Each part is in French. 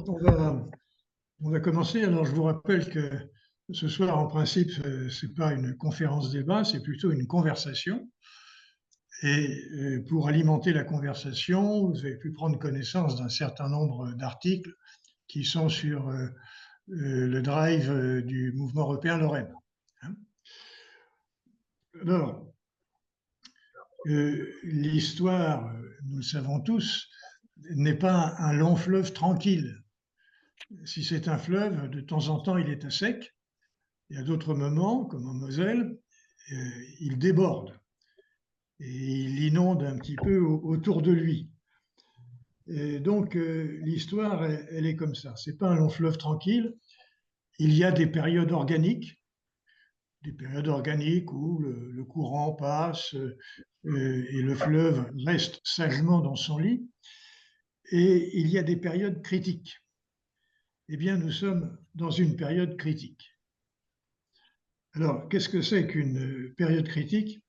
Alors, on va commencer. Alors, je vous rappelle que ce soir, en principe, ce n'est pas une conférence débat, c'est plutôt une conversation. Et pour alimenter la conversation, vous avez pu prendre connaissance d'un certain nombre d'articles qui sont sur le drive du mouvement européen Lorraine. Hein. Alors, l'histoire, nous le savons tous, n'est pas un long fleuve tranquille. Si c'est un fleuve, de temps en temps, il est à sec. Et à d'autres moments, comme en Moselle, il déborde et il inonde un petit peu autour de lui. Et donc, l'histoire, elle est comme ça. Ce n'est pas un long fleuve tranquille. Il y a des périodes organiques où le courant passe et le fleuve reste sagement dans son lit. Et il y a des périodes critiques. Eh bien, nous sommes dans une période critique. Alors, qu'est-ce que c'est qu'une période critique?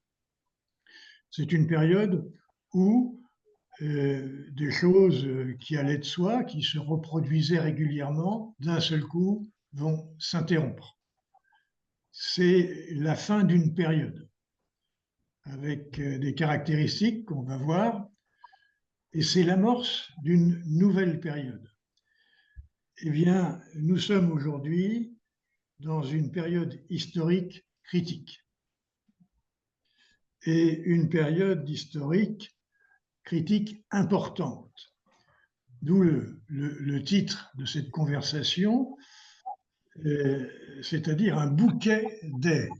C'est une période où des choses qui allaient de soi, qui se reproduisaient régulièrement, d'un seul coup, vont s'interrompre. C'est la fin d'une période, avec des caractéristiques qu'on va voir, et c'est l'amorce d'une nouvelle période. Eh bien, nous sommes aujourd'hui dans une période historique critique. Et une période historique critique importante. D'où le titre de cette conversation, c'est-à-dire un bouquet d'air.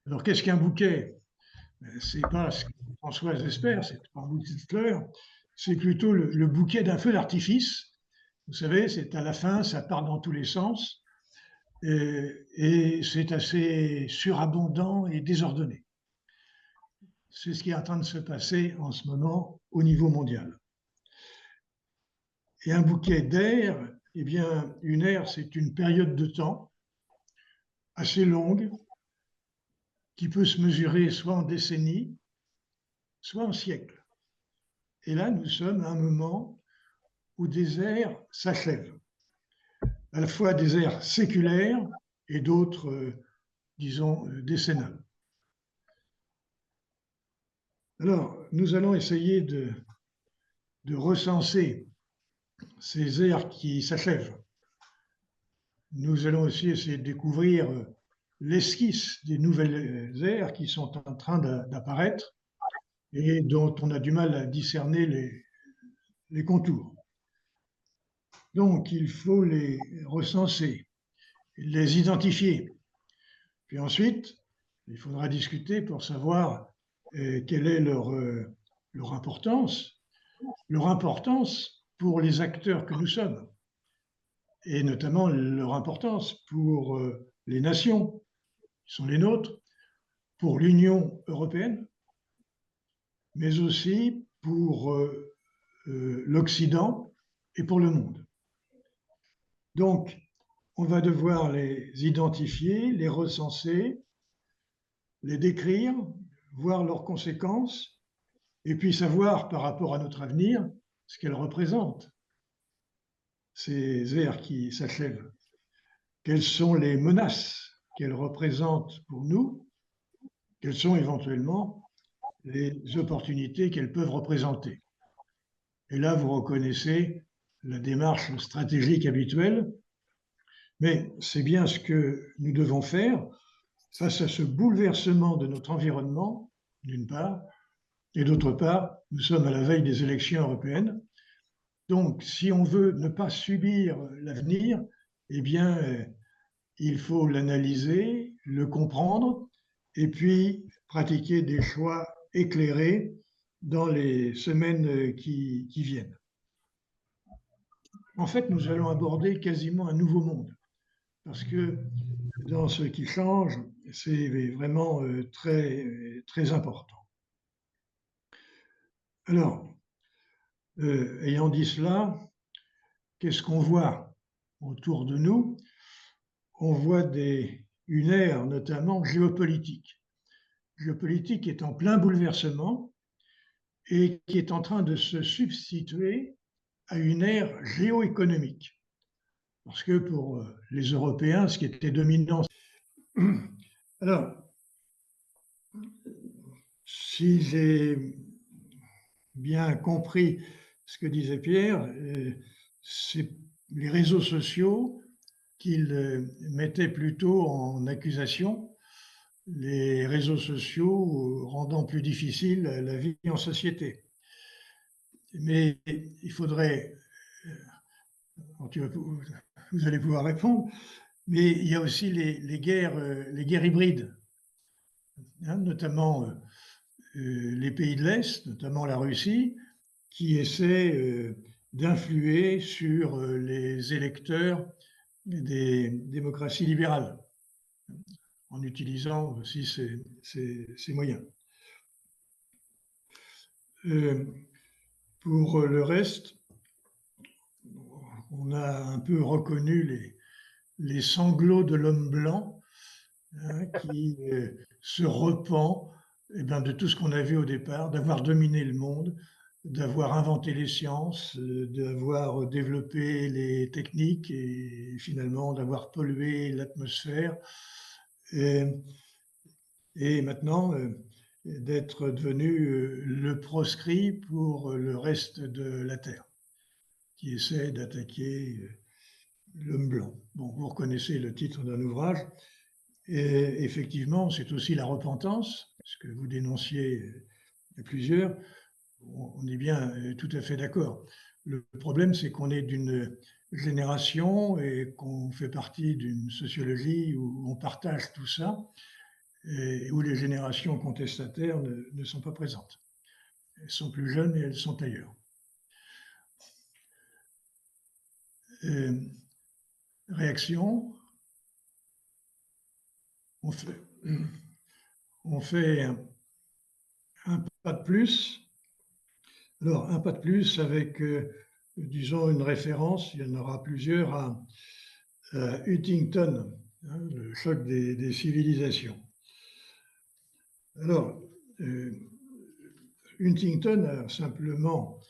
Alors, qu'est-ce qu'un bouquet? C'est pas ce que Françoise espère, c'est pas un bouquet de fleurs, c'est plutôt le bouquet d'un feu d'artifice. Vous savez, c'est à la fin, ça part dans tous les sens, et c'est assez surabondant et désordonné. C'est ce qui est en train de se passer en ce moment au niveau mondial. Et un bouquet d'air, eh bien, une ère, c'est une période de temps assez longue qui peut se mesurer soit en décennies, soit en siècles. Et là, nous sommes à un moment où des ères s'achèvent, à la fois des ères séculaires et d'autres, disons, décennales. Alors, nous allons essayer de recenser ces ères qui s'achèvent. Nous allons aussi essayer de découvrir l'esquisse des nouvelles ères qui sont en train d'apparaître et dont on a du mal à discerner les contours. Donc, il faut les recenser, les identifier. Puis ensuite, il faudra discuter pour savoir quelle est leur importance pour les acteurs que nous sommes, et notamment leur importance pour les nations qui sont les nôtres, pour l'Union européenne, mais aussi pour l'Occident et pour le monde. Donc, on va devoir les identifier, les recenser, les décrire, voir leurs conséquences, et puis savoir par rapport à notre avenir ce qu'elles représentent, ces ères qui s'achèvent. Quelles sont les menaces qu'elles représentent pour nous? Quelles sont éventuellement les opportunités qu'elles peuvent représenter? Et là, vous reconnaissez la démarche stratégique habituelle, mais c'est bien ce que nous devons faire face à ce bouleversement de notre environnement, d'une part, et d'autre part, nous sommes à la veille des élections européennes. Donc, si on veut ne pas subir l'avenir, eh bien, il faut l'analyser, le comprendre, et puis pratiquer des choix éclairés dans les semaines qui viennent. En fait, nous allons aborder quasiment un nouveau monde, parce que dans ce qui change, c'est vraiment très, très important. Alors, ayant dit cela, qu'est-ce qu'on voit autour de nous? On voit une ère notamment géopolitique. Géopolitique est en plein bouleversement et qui est en train de se substituer à une ère géoéconomique. Parce que pour les Européens, ce qui était dominant. Alors, si j'ai bien compris ce que disait Pierre, c'est les réseaux sociaux qu'il mettait plutôt en accusation, les réseaux sociaux rendant plus difficile la vie en société. Mais il faudrait, vous allez pouvoir répondre, mais il y a aussi les guerres hybrides, hein, notamment les pays de l'Est, notamment la Russie, qui essaient d'influer sur les électeurs des démocraties libérales, en utilisant aussi ces moyens. Pour le reste, on a un peu reconnu les sanglots de l'homme blanc, hein, qui se repent de tout ce qu'on a vu au départ, d'avoir dominé le monde, d'avoir inventé les sciences, d'avoir développé les techniques et finalement d'avoir pollué l'atmosphère. Et maintenant, d'être devenu le proscrit pour le reste de la Terre, qui essaie d'attaquer l'homme blanc. Bon, vous reconnaissez le titre d'un ouvrage. Et effectivement, c'est aussi la repentance, ce que vous dénonciez à plusieurs. On est bien tout à fait d'accord. Le problème, c'est qu'on est d'une génération et qu'on fait partie d'une sociologie où on partage tout ça et où les générations contestataires ne sont pas présentes. Elles sont plus jeunes et elles sont ailleurs. Réaction, on fait un pas de plus. Alors, un pas de plus avec, disons, une référence, il y en aura plusieurs, à Huntington, hein, le choc des civilisations. Alors, Huntington a simplement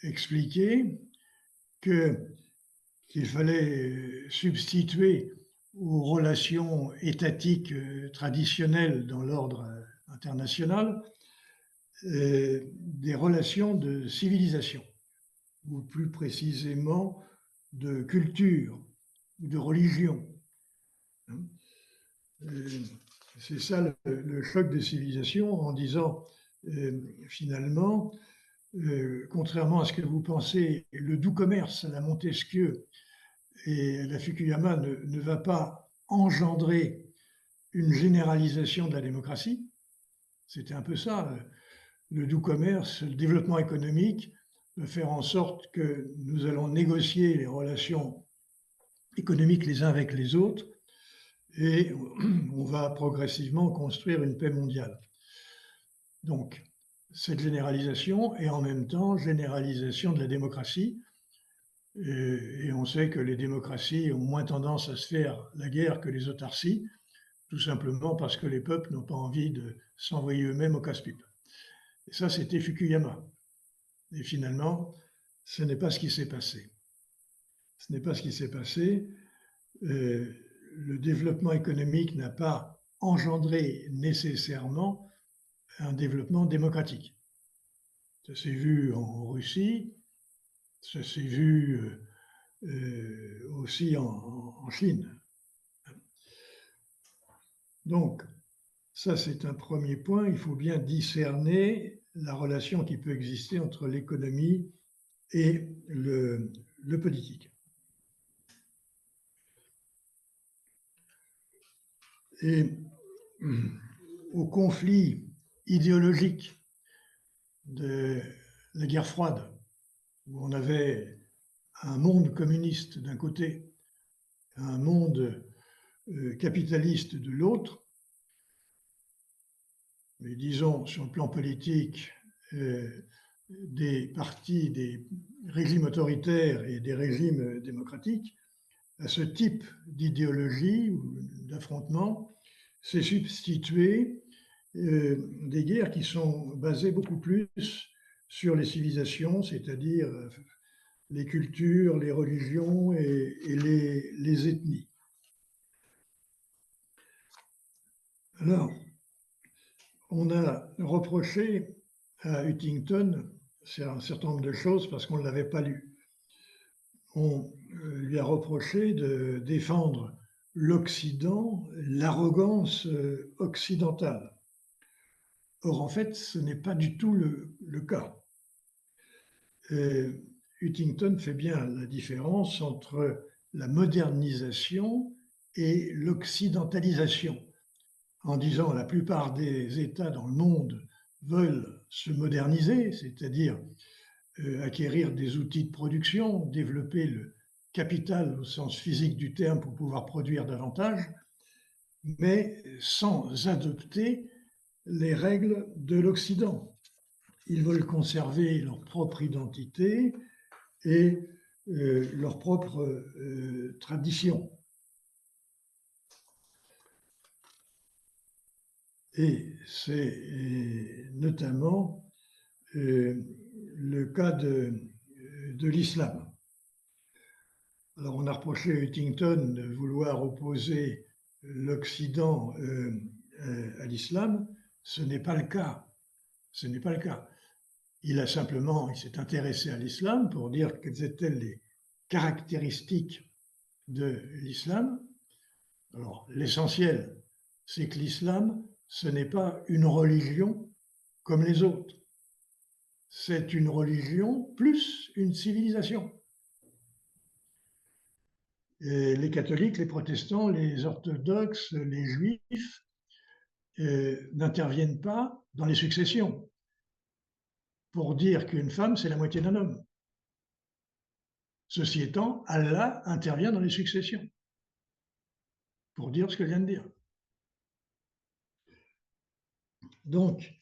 expliqué qu'il fallait substituer aux relations étatiques traditionnelles dans l'ordre international des relations de civilisation, ou plus précisément de culture, ou de religion. C'est ça le choc des civilisations, en disant finalement, contrairement à ce que vous pensez, le doux commerce à la Montesquieu et à la Fukuyama ne va pas engendrer une généralisation de la démocratie. C'était un peu ça, le doux commerce, le développement économique, de faire en sorte que nous allons négocier les relations économiques les uns avec les autres et on va progressivement construire une paix mondiale. Donc, cette généralisation et en même temps généralisation de la démocratie. Et on sait que les démocraties ont moins tendance à se faire la guerre que les autarcies, tout simplement parce que les peuples n'ont pas envie de s'envoyer eux-mêmes au casse-pipe. Et ça, c'était Fukuyama. Et finalement, ce n'est pas ce qui s'est passé. Ce n'est pas ce qui s'est passé. Le développement économique n'a pas engendré nécessairement un développement démocratique. Ça s'est vu en Russie, ça s'est vu aussi en Chine. Donc, ça c'est un premier point. Il faut bien discerner la relation qui peut exister entre l'économie et le politique. Et au conflit idéologique de la guerre froide, où on avait un monde communiste d'un côté, un monde capitaliste de l'autre, mais disons sur le plan politique, des partis, des régimes autoritaires et des régimes démocratiques, à ce type d'idéologie ou d'affrontement s'est substitué des guerres qui sont basées beaucoup plus sur les civilisations, c'est-à-dire les cultures, les religions et les ethnies. Alors, on a reproché à Huntington un certain nombre de choses parce qu'on ne l'avait pas lu. On lui a reproché de défendre l'Occident, l'arrogance occidentale. Or, en fait, ce n'est pas du tout le cas. Huntington fait bien la différence entre la modernisation et l'occidentalisation, en disant la plupart des États dans le monde veulent se moderniser, c'est-à-dire acquérir des outils de production, développer le capital au sens physique du terme pour pouvoir produire davantage, mais sans adopter les règles de l'Occident. Ils veulent conserver leur propre identité et leur propre tradition. Et c'est notamment le cas de l'islam. Alors on a reproché à Huntington de vouloir opposer l'Occident à l'islam. Ce n'est pas le cas. Ce n'est pas le cas. Il s'est intéressé à l'islam pour dire quelles étaient les caractéristiques de l'islam. Alors, l'essentiel, c'est que l'islam, ce n'est pas une religion comme les autres. C'est une religion plus une civilisation. Et les catholiques, les protestants, les orthodoxes, les juifs n'interviennent pas dans les successions pour dire qu'une femme, c'est la moitié d'un homme. Ceci étant, Allah intervient dans les successions pour dire ce que je viens de dire. Donc,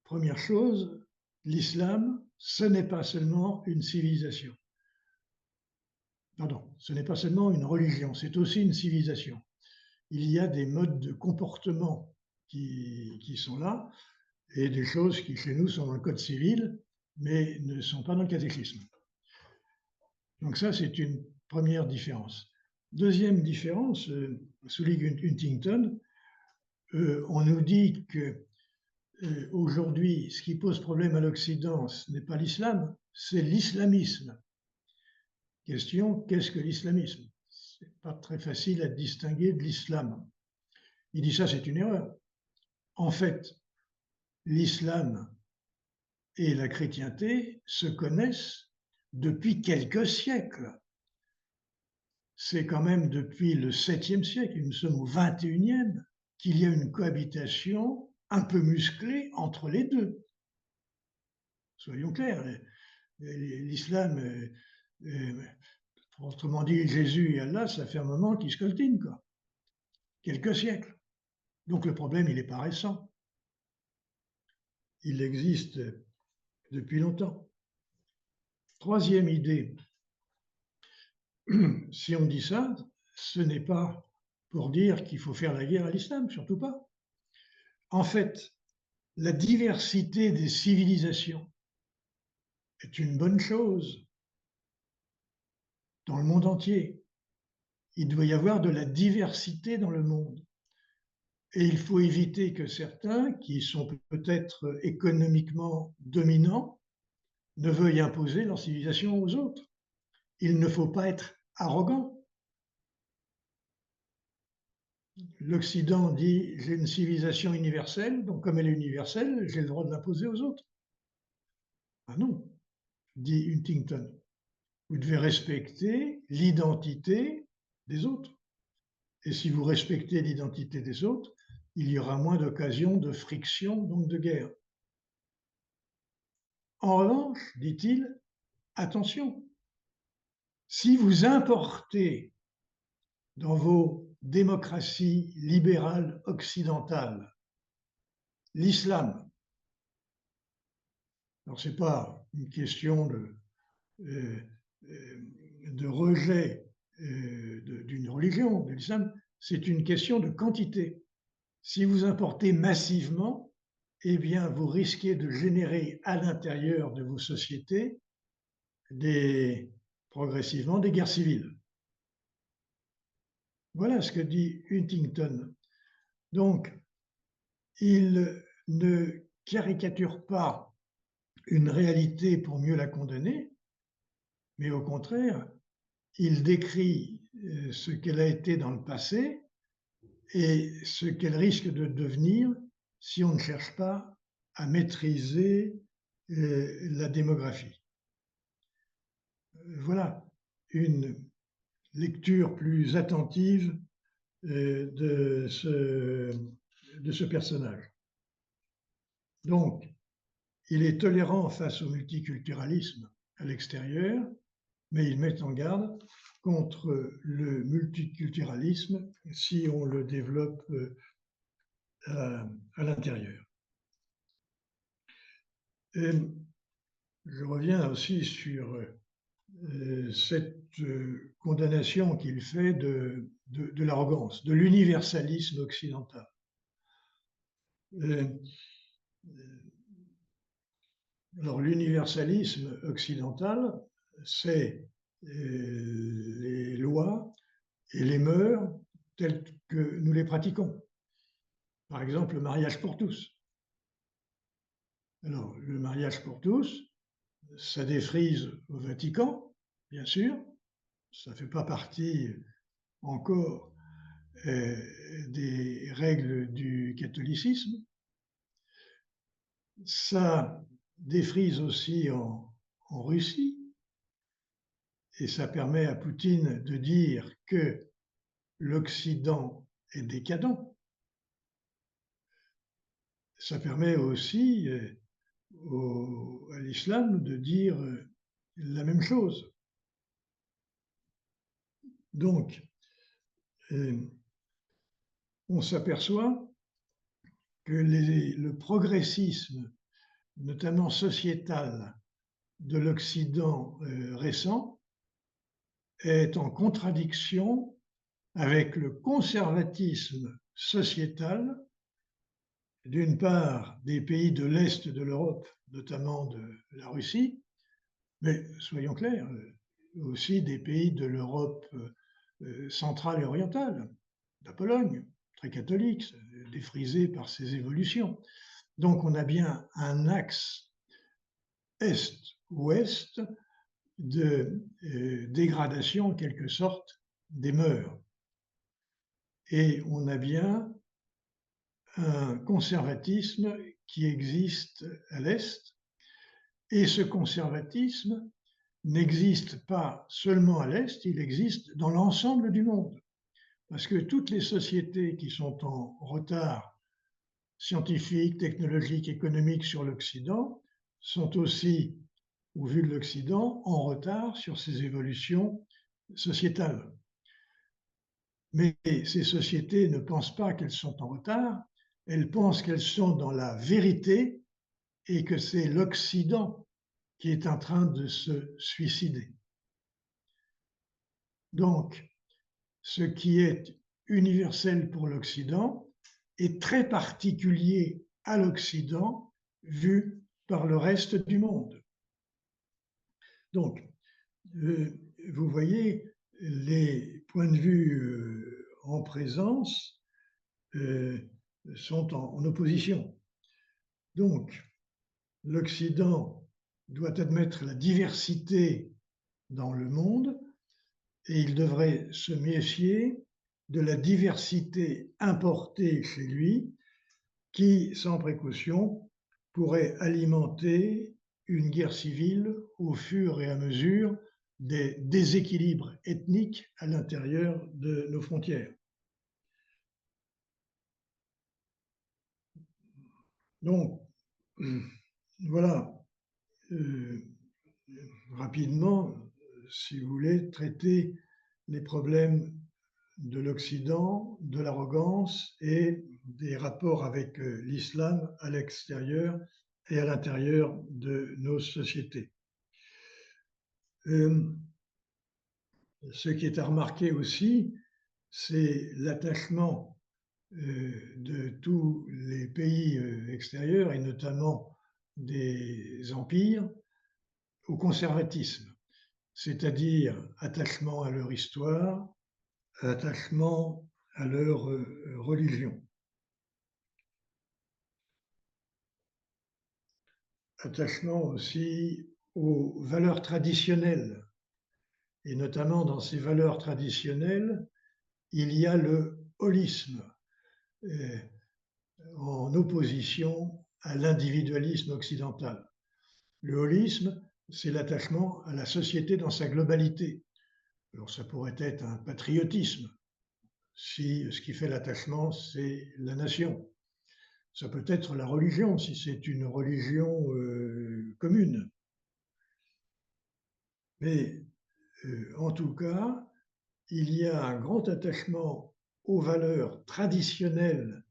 première chose, l'islam, ce n'est pas seulement une civilisation. Pardon, ce n'est pas seulement une religion, c'est aussi une civilisation. Il y a des modes de comportement qui sont là et des choses qui, chez nous, sont dans le code civil, mais ne sont pas dans le catéchisme. Donc ça, c'est une première différence. Deuxième différence, souligne Huntington, on nous dit que aujourd'hui, ce qui pose problème à l'Occident, ce n'est pas l'islam, c'est l'islamisme. Question, qu'est-ce que l'islamisme? Ce n'est pas très facile à distinguer de l'islam. Il dit ça, c'est une erreur. En fait, l'islam et la chrétienté se connaissent depuis quelques siècles. C'est quand même depuis le 7e siècle, nous sommes au 21e, qu'il y a une cohabitation un peu musclée entre les deux. Soyons clairs, l'islam, autrement dit, Jésus et Allah, ça fait un moment qu'ils se coltinent, quoi. Quelques siècles. Donc le problème, il n'est pas récent. Il existe depuis longtemps. Troisième idée, si on dit ça, ce n'est pas pour dire qu'il faut faire la guerre à l'islam, surtout pas. En fait, la diversité des civilisations est une bonne chose dans le monde entier. Il doit y avoir de la diversité dans le monde. Et il faut éviter que certains, qui sont peut-être économiquement dominants, ne veuillent imposer leur civilisation aux autres. Il ne faut pas être arrogant. L'Occident dit j'ai une civilisation universelle, donc comme elle est universelle, j'ai le droit de l'imposer aux autres. Ah non, dit Huntington. Vous devez respecter l'identité des autres. Et si vous respectez l'identité des autres, il y aura moins d'occasions de friction, donc de guerre. En revanche, dit-il, attention, si vous importez dans vos démocraties libérales occidentales l'islam, alors ce n'est pas une question de rejet d'une religion, de l'islam, c'est une question de quantité. Si vous importez massivement, eh bien, vous risquez de générer à l'intérieur de vos sociétés progressivement des guerres civiles. Voilà ce que dit Huntington. Donc, il ne caricature pas une réalité pour mieux la condamner, mais au contraire, il décrit ce qu'elle a été dans le passé et ce qu'elle risque de devenir si on ne cherche pas à maîtriser la démographie. Voilà une lecture plus attentive de ce personnage. Donc, il est tolérant face au multiculturalisme à l'extérieur, mais il met en garde contre le multiculturalisme si on le développe à l'intérieur. Je reviens aussi sur cette condamnation qu'il fait de l'arrogance, de l'universalisme occidental. Alors, l'universalisme occidental, c'est les lois et les mœurs telles que nous les pratiquons. Par exemple, le mariage pour tous. Alors, le mariage pour tous, ça défrise au Vatican, bien sûr. Ça ne fait pas partie encore des règles du catholicisme. Ça défrise aussi en Russie, et ça permet à Poutine de dire que l'Occident est décadent. Ça permet aussi à l'islam de dire la même chose. Donc, on s'aperçoit que le progressisme, notamment sociétal, de l'Occident récent est en contradiction avec le conservatisme sociétal, d'une part des pays de l'Est de l'Europe, notamment de la Russie, mais soyons clairs, aussi des pays de l'Europe centrale et orientale, la Pologne, très catholique, défrisée par ses évolutions. Donc on a bien un axe Est-Ouest de dégradation, en quelque sorte, des mœurs. Et on a bien un conservatisme qui existe à l'Est, et ce conservatisme n'existe pas seulement à l'Est, il existe dans l'ensemble du monde. Parce que toutes les sociétés qui sont en retard scientifique, technologique, économique sur l'Occident sont aussi, au vu de l'Occident, en retard sur ces évolutions sociétales. Mais ces sociétés ne pensent pas qu'elles sont en retard, elles pensent qu'elles sont dans la vérité et que c'est l'Occident qui est en train de se suicider. Donc, ce qui est universel pour l'Occident est très particulier à l'Occident vu par le reste du monde. Donc, vous voyez, les points de vue en présence sont en opposition. Donc, l'Occident doit admettre la diversité dans le monde et il devrait se méfier de la diversité importée chez lui qui, sans précaution, pourrait alimenter une guerre civile au fur et à mesure des déséquilibres ethniques à l'intérieur de nos frontières. Donc, voilà, rapidement, si vous voulez, traiter les problèmes de l'Occident, de l'arrogance et des rapports avec l'islam à l'extérieur et à l'intérieur de nos sociétés. Ce qui est à remarquer aussi, c'est l'attachement de tous les pays extérieurs, et notamment des empires, au conservatisme, c'est-à-dire attachement à leur histoire, attachement à leur religion, attachement aussi aux valeurs traditionnelles. Et notamment dans ces valeurs traditionnelles, il y a le holisme, en opposition à l'individualisme occidental. Le holisme, c'est l'attachement à la société dans sa globalité. Alors ça pourrait être un patriotisme, si ce qui fait l'attachement, c'est la nation. Ça peut être la religion, si c'est une religion commune. Mais en tout cas, il y a un grand attachement aux valeurs traditionnelles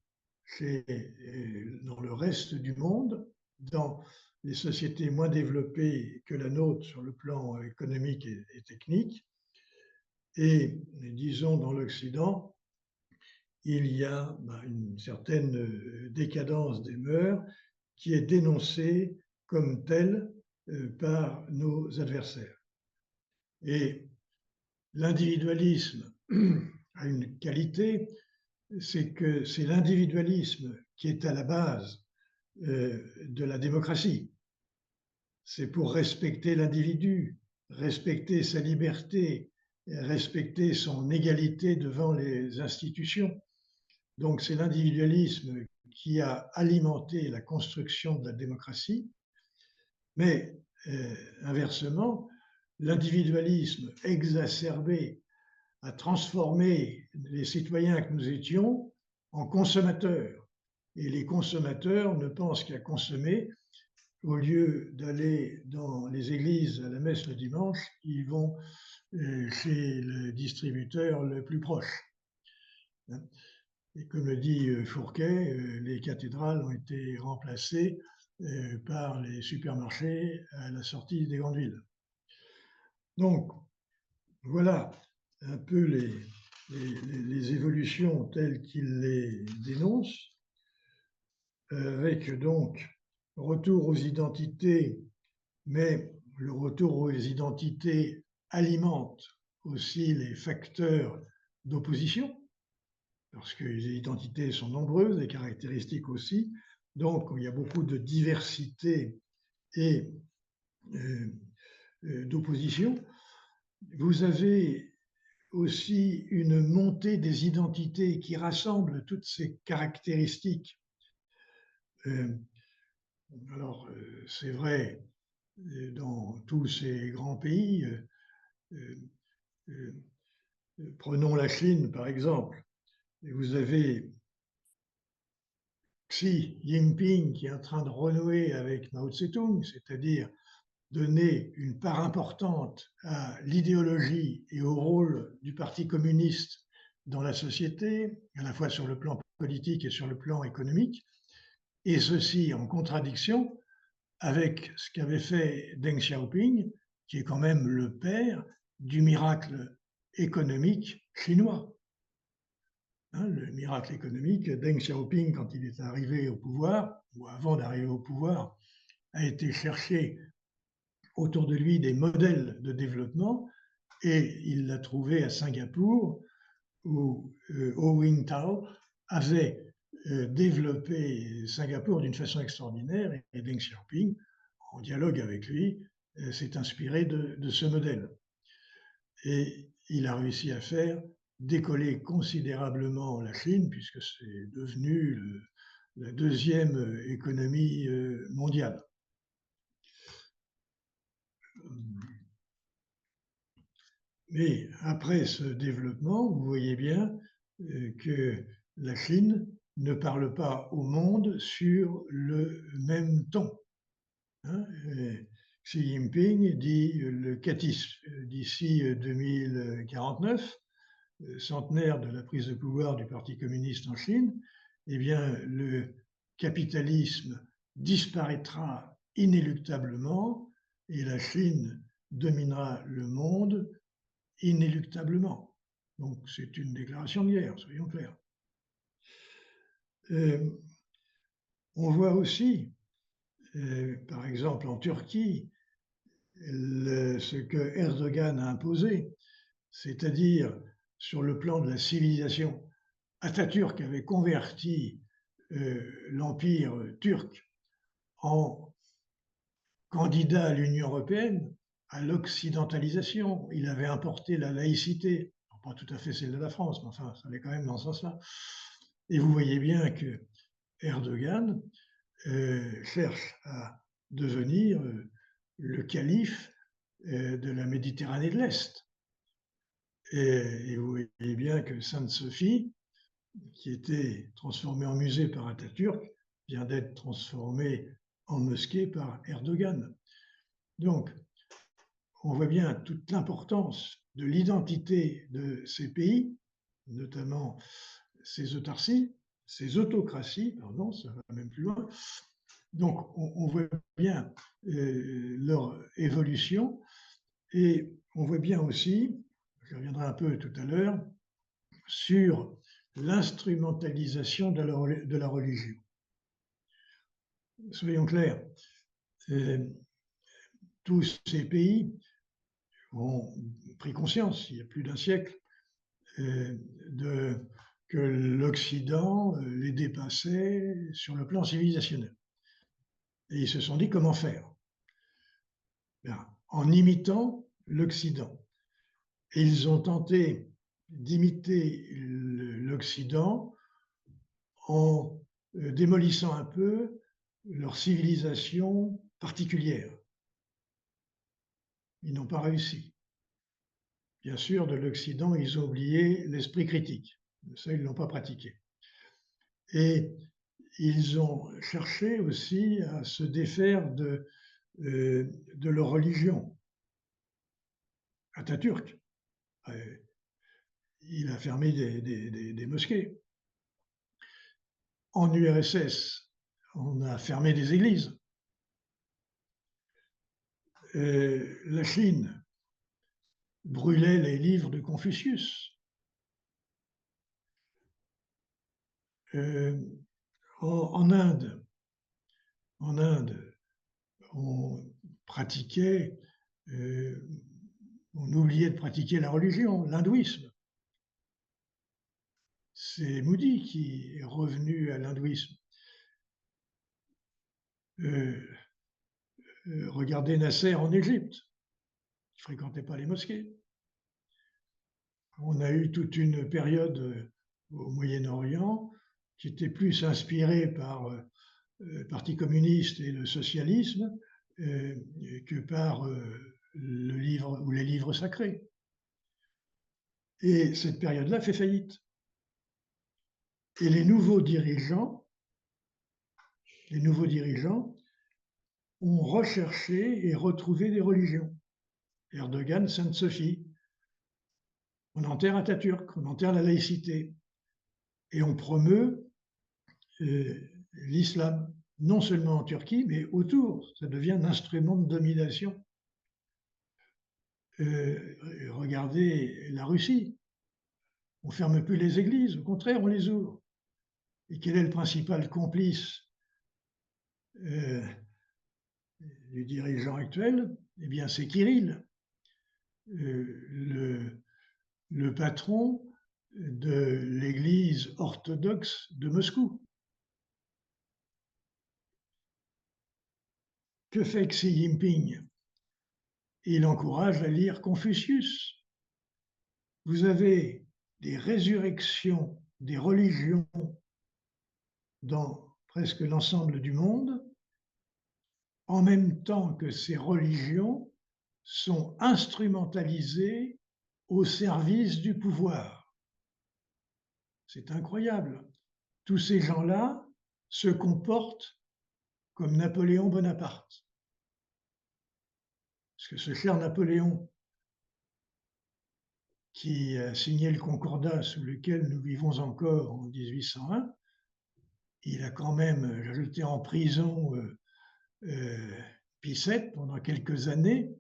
dans le reste du monde, dans les sociétés moins développées que la nôtre sur le plan économique et technique. Et disons, dans l'Occident, il y a une certaine décadence des mœurs qui est dénoncée comme telle par nos adversaires. Et l'individualisme a une qualité, c'est que c'est l'individualisme qui est à la base de la démocratie. C'est pour respecter l'individu, respecter sa liberté, respecter son égalité devant les institutions. Donc c'est l'individualisme qui a alimenté la construction de la démocratie, mais inversement, l'individualisme exacerbé a transformé les citoyens que nous étions en consommateurs. Et les consommateurs ne pensent qu'à consommer. Au lieu d'aller dans les églises à la messe le dimanche, ils vont chez le distributeur le plus proche. Et comme le dit Fourquet, les cathédrales ont été remplacées par les supermarchés à la sortie des grandes villes. Donc, voilà un peu les évolutions telles qu'il les dénonce, avec donc retour aux identités, mais le retour aux identités alimente aussi les facteurs d'opposition, parce que les identités sont nombreuses, les caractéristiques aussi, donc il y a beaucoup de diversité et d'opposition. Vous avez aussi une montée des identités qui rassemble toutes ces caractéristiques. Alors, c'est vrai dans tous ces grands pays. Prenons la Chine, par exemple. Vous avez Xi Jinping qui est en train de renouer avec Mao Tse-tung, c'est-à-dire donner une part importante à l'idéologie et au rôle du Parti communiste dans la société, à la fois sur le plan politique et sur le plan économique, et ceci en contradiction avec ce qu'avait fait Deng Xiaoping, qui est quand même le père du miracle économique chinois. Le miracle économique, Deng Xiaoping, quand il est arrivé au pouvoir, ou avant d'arriver au pouvoir, a été chercher autour de lui des modèles de développement, et il l'a trouvé à Singapour, où Ho Wing-Tao avait développé Singapour d'une façon extraordinaire, et Deng Xiaoping, en dialogue avec lui, s'est inspiré de ce modèle. Et il a réussi à faire décoller considérablement la Chine, puisque c'est devenu la deuxième économie mondiale. Mais après ce développement, vous voyez bien que la Chine ne parle pas au monde sur le même ton. Xi Jinping dit le catisme d'ici 2049, centenaire de la prise de pouvoir du Parti communiste en Chine, eh bien, le capitalisme disparaîtra inéluctablement et la Chine dominera le monde inéluctablement. Donc, c'est une déclaration de guerre, soyons clairs. On voit aussi, par exemple en Turquie, ce que Erdogan a imposé, c'est-à-dire sur le plan de la civilisation. Atatürk avait converti l'Empire turc en candidat à l'Union européenne, à l'occidentalisation. Il avait importé la laïcité, pas tout à fait celle de la France, mais enfin, ça allait quand même dans ce sens-là. Et vous voyez bien que Erdogan cherche à devenir le calife de la Méditerranée de l'Est. Et vous voyez bien que Sainte-Sophie, qui était transformée en musée par Atatürk, vient d'être transformée en mosquée par Erdogan. Donc, on voit bien toute l'importance de l'identité de ces pays, notamment ces autarcies, ces autocraties, pardon, ça va même plus loin. Donc, on voit bien leur évolution et on voit bien aussi, je reviendrai un peu tout à l'heure, sur l'instrumentalisation de la religion. Soyons clairs, tous ces pays ont pris conscience, il y a plus d'un siècle, que l'Occident les dépassait sur le plan civilisationnel. Et ils se sont dit comment faire. Bien, en imitant l'Occident. Et ils ont tenté d'imiter l'Occident en démolissant un peu leur civilisation particulière. Ils n'ont pas réussi. Bien sûr, de l'Occident, ils ont oublié l'esprit critique. Ça, ils ne l'ont pas pratiqué. Et ils ont cherché aussi à se défaire de leur religion. Atatürk, il a fermé des mosquées. En URSS, on a fermé des églises. La Chine brûlait les livres de Confucius. En Inde, on pratiquait, on oubliait de pratiquer la religion, l'hindouisme. C'est Moody qui est revenu à l'hindouisme. Regardez Nasser en Égypte, qui ne fréquentait pas les mosquées. On a eu toute une période au Moyen-Orient qui était plus inspirée par le Parti communiste et le socialisme que par le livre ou les livres sacrés. Et cette période-là fait faillite. Et les nouveaux dirigeants ont recherché et retrouvé des religions. Erdogan, Sainte-Sophie. On enterre Atatürk, on enterre la laïcité. Et on promeut l'islam, non seulement en Turquie, mais autour. Ça devient un instrument de domination. Regardez la Russie. On ne ferme plus les églises, au contraire, on les ouvre. Et quel est le principal complice du dirigeant actuel? Eh bien, c'est Kirill, le patron de l'église orthodoxe de Moscou. Que fait Xi Jinping? Il encourage à lire Confucius. Vous avez des résurrections des religions dans presque l'ensemble du monde, en même temps que ces religions sont instrumentalisées au service du pouvoir. C'est incroyable. Tous ces gens-là se comportent comme Napoléon Bonaparte. Parce que ce cher Napoléon, qui a signé le Concordat sous lequel nous vivons encore en 1801, il a quand même jeté en prison Pie VII pendant quelques années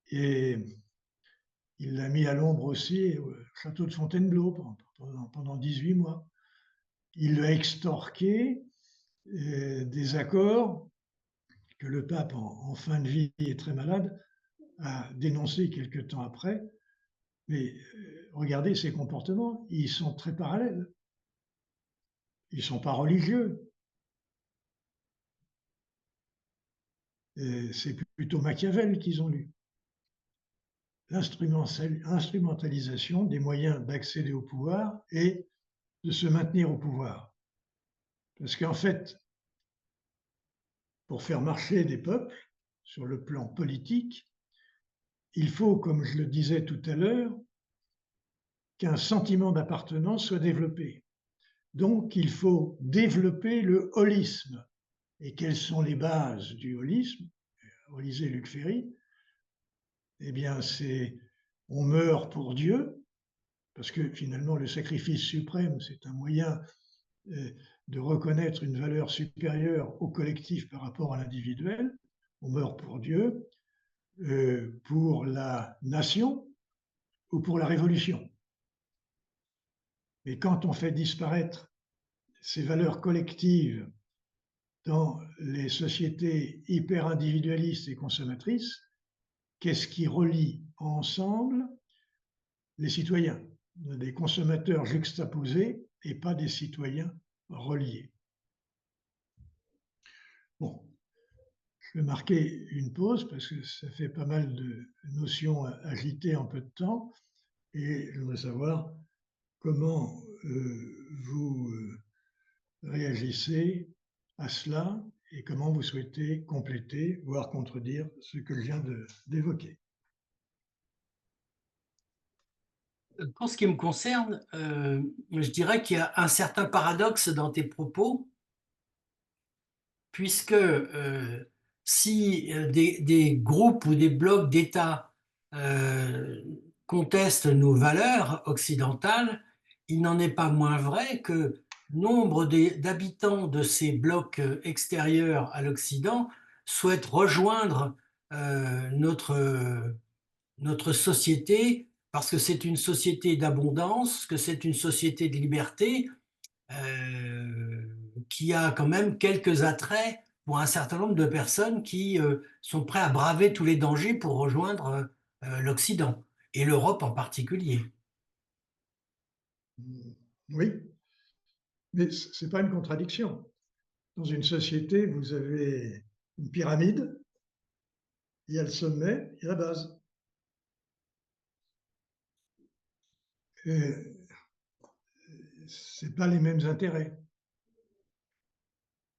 et il l'a mis à l'ombre aussi au château de Fontainebleau pendant 18 mois. il a extorqué des accords que le pape, en fin de vie et très malade, a dénoncé quelque temps après. Mais regardez ces comportements, ils sont très parallèles. Ils ne sont pas religieux. C'est plutôt Machiavel qu'ils ont lu. L'instrumentalisation des moyens d'accéder au pouvoir et de se maintenir au pouvoir. Parce qu'en fait, pour faire marcher des peuples sur le plan politique, il faut, comme je le disais tout à l'heure, qu'un sentiment d'appartenance soit développé. Donc, il faut développer le holisme. Et quelles sont les bases du holisme? Relisez Luc Ferry. Eh bien, c'est on meurt pour Dieu, parce que finalement, le sacrifice suprême, c'est un moyen de reconnaître une valeur supérieure au collectif par rapport à l'individuel. On meurt pour Dieu, pour la nation ou pour la révolution. Et quand on fait disparaître ces valeurs collectives dans les sociétés hyper individualistes et consommatrices, qu'est-ce qui relie ensemble les citoyens? Des consommateurs juxtaposés et pas des citoyens reliés. Bon, je vais marquer une pause parce que ça fait pas mal de notions agitées en peu de temps et je voudrais savoir comment vous réagissez à cela et comment vous souhaitez compléter, voire contredire ce que je viens d'évoquer. Pour ce qui me concerne, je dirais qu'il y a un certain paradoxe dans tes propos, puisque si des groupes ou des blocs d'États contestent nos valeurs occidentales, il n'en est pas moins vrai que nombre d'habitants de ces blocs extérieurs à l'Occident souhaitent rejoindre notre société parce que c'est une société d'abondance, que c'est une société de liberté qui a quand même quelques attraits pour un certain nombre de personnes qui sont prêts à braver tous les dangers pour rejoindre l'Occident, et l'Europe en particulier. Oui, mais ce n'est pas une contradiction. Dans une société, vous avez une pyramide, il y a le sommet, il y a la base. Ce n'est pas les mêmes intérêts.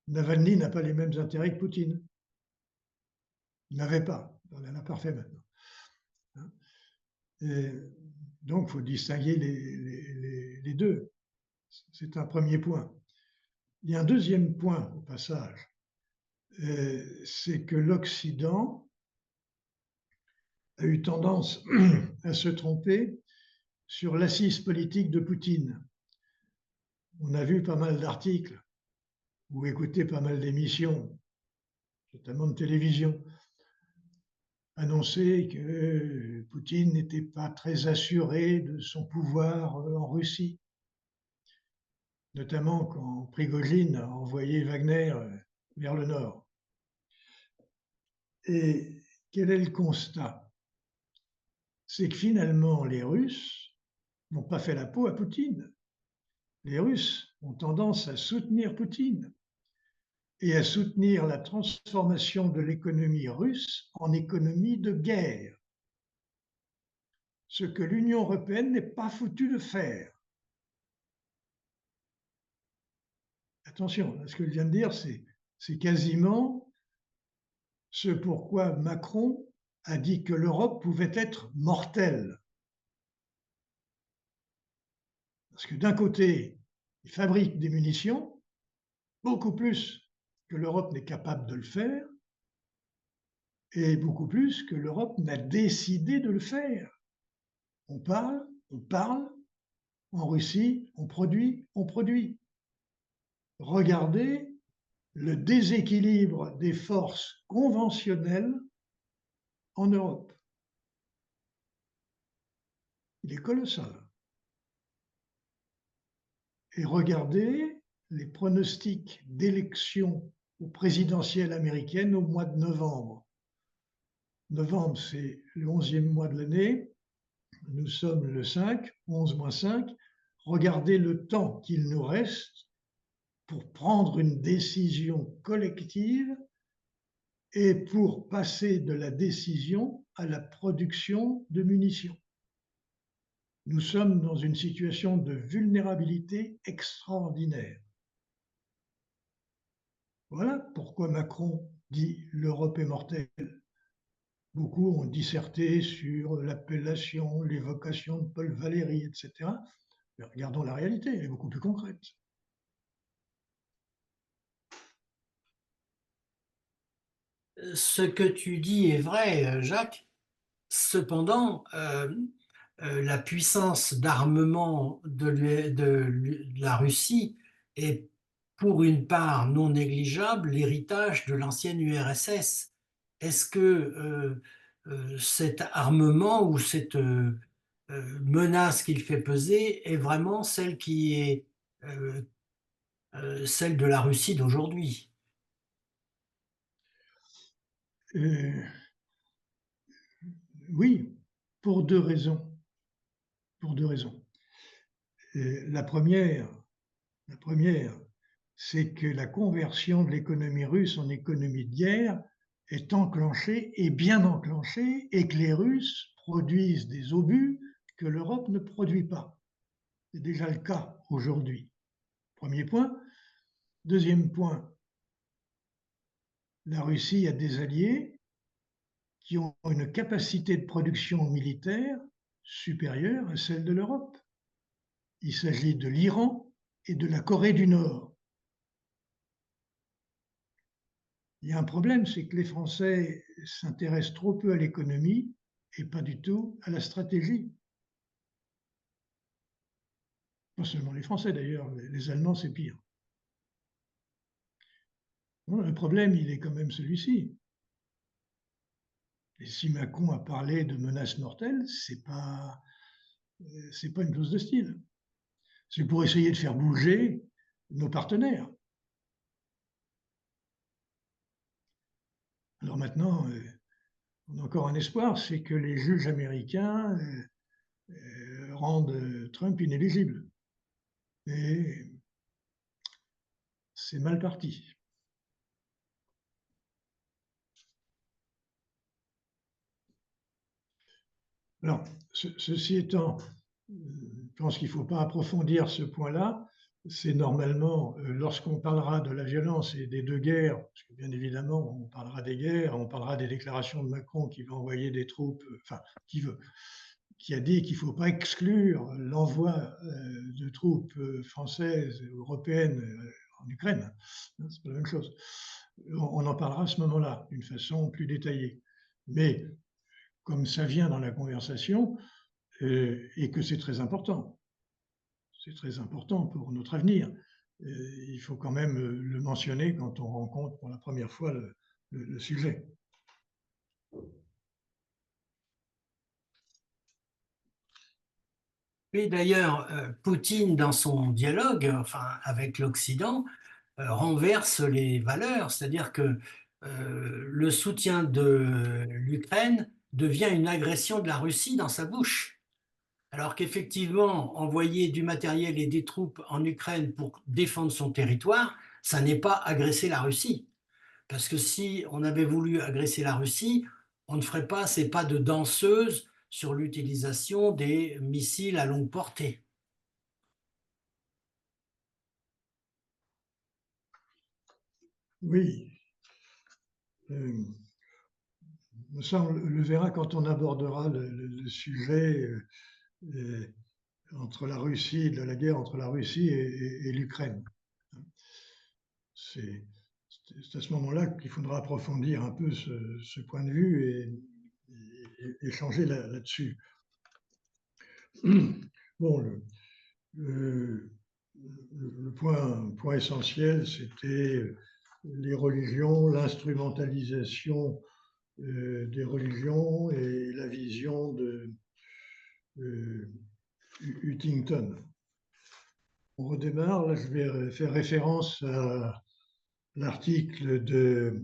Navalny n'a pas les mêmes intérêts que Poutine. Il n'avait pas. On en a parfait maintenant. Et donc, il faut distinguer les deux. C'est un premier point. Il y a un deuxième point au passage, c'est que l'Occident a eu tendance à se tromper sur l'assise politique de Poutine. On a vu pas mal d'articles ou écouté pas mal d'émissions, notamment de télévision, annoncer que Poutine n'était pas très assuré de son pouvoir en Russie, notamment quand Prigojine a envoyé Wagner vers le nord. Et quel est le constat? C'est que finalement, les Russes n'ont pas fait la peau à Poutine. Les Russes ont tendance à soutenir Poutine et à soutenir la transformation de l'économie russe en économie de guerre, ce que l'Union européenne n'est pas foutue de faire. Attention, ce que je viens de dire, c'est quasiment ce pourquoi Macron a dit que l'Europe pouvait être mortelle. Parce que d'un côté, il fabrique des munitions, beaucoup plus que l'Europe n'est capable de le faire, et beaucoup plus que l'Europe n'a décidé de le faire. On parle, en Russie, on produit, on produit. Regardez le déséquilibre des forces conventionnelles en Europe. Il est colossal. Et regardez les pronostics d'élections aux présidentielles américaines au mois de novembre. Novembre, c'est le 11e mois de l'année. Nous sommes le 5, 11-5. Regardez le temps qu'il nous reste pour prendre une décision collective et pour passer de la décision à la production de munitions. Nous sommes dans une situation de vulnérabilité extraordinaire. Voilà pourquoi Macron dit l'Europe est mortelle. Beaucoup ont disserté sur l'appellation, l'évocation de Paul Valéry, etc. Mais regardons la réalité, elle est beaucoup plus concrète. Ce que tu dis est vrai, Jacques. Cependant, la puissance d'armement de la Russie est pour une part non négligeable l'héritage de l'ancienne URSS. Est-ce que cet armement ou cette menace qu'il fait peser est vraiment celle qui est euh, celle de la Russie d'aujourd'hui? Euh, oui, pour deux raisons. Pour deux raisons. La première, c'est que la conversion de l'économie russe en économie de guerre est enclenchée et bien enclenchée, et que les Russes produisent des obus que l'Europe ne produit pas. C'est déjà le cas aujourd'hui. Premier point. Deuxième point, la Russie a des alliés qui ont une capacité de production militaire supérieure à celle de l'Europe. Il s'agit de l'Iran et de la Corée du Nord. Il y a un problème, c'est que les Français s'intéressent trop peu à l'économie et pas du tout à la stratégie. Pas seulement les Français d'ailleurs, les Allemands c'est pire. Bon, le problème, il est quand même celui-ci. Et si Macron a parlé de menaces mortelles, c'est pas une clause de style. C'est pour essayer de faire bouger nos partenaires. Alors maintenant, on a encore un espoir, c'est que les juges américains rendent Trump inéligible. Et c'est mal parti. Alors, ceci étant, je pense qu'il ne faut pas approfondir ce point-là. C'est normalement, lorsqu'on parlera de la violence et des deux guerres, parce que bien évidemment, on parlera des guerres, on parlera des déclarations de Macron qui va envoyer des troupes, enfin, qui a dit qu'il ne faut pas exclure l'envoi de troupes françaises, européennes en Ukraine. C'est pas la même chose. On en parlera à ce moment-là, d'une façon plus détaillée. Mais comme ça vient dans la conversation, et que c'est très important. C'est très important pour notre avenir. Il faut quand même le mentionner quand on rencontre pour la première fois le sujet. Et d'ailleurs, Poutine, dans son dialogue, enfin, avec l'Occident, renverse les valeurs, c'est-à-dire que le soutien de l'Ukraine devient une agression de la Russie dans sa bouche. Alors qu'effectivement, envoyer du matériel et des troupes en Ukraine pour défendre son territoire, ça n'est pas agresser la Russie. Parce que si on avait voulu agresser la Russie, on ne ferait pas ces pas de danseuse sur l'utilisation des missiles à longue portée. Oui, ça on le verra quand on abordera le sujet entre la Russie, de la guerre entre la Russie et l'Ukraine. C'est à ce moment-là qu'il faudra approfondir un peu ce point de vue et échanger là-dessus. Bon, le point essentiel, c'était les religions, l'instrumentalisation des religions et la vision de Huntington. On redémarre. Là, je vais faire référence à l'article de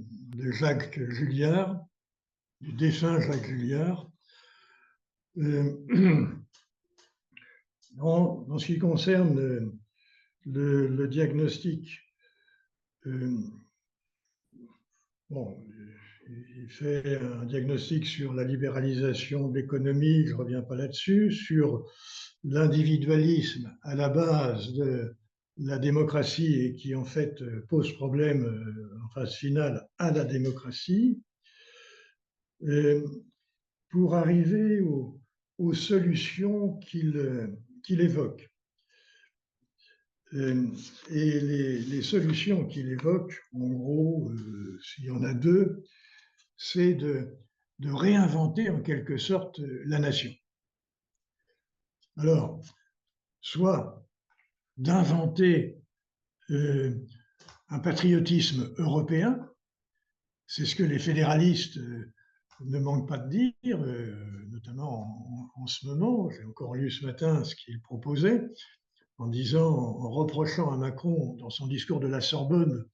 Jacques Julliard, du défunt Jacques Julliard. En ce qui concerne le diagnostic, bon, il fait un diagnostic sur la libéralisation de l'économie, je ne reviens pas là-dessus, sur l'individualisme à la base de la démocratie et qui en fait pose problème en phase finale à la démocratie, pour arriver aux solutions qu'il évoque. Et les solutions qu'il évoque, en gros, s'il y en a deux, c'est de réinventer en quelque sorte la nation. Alors, soit d'inventer un patriotisme européen, c'est ce que les fédéralistes ne manquent pas de dire, notamment en ce moment. J'ai encore lu ce matin ce qu'ils proposaient, en disant, en reprochant à Macron, dans son discours de la Sorbonne,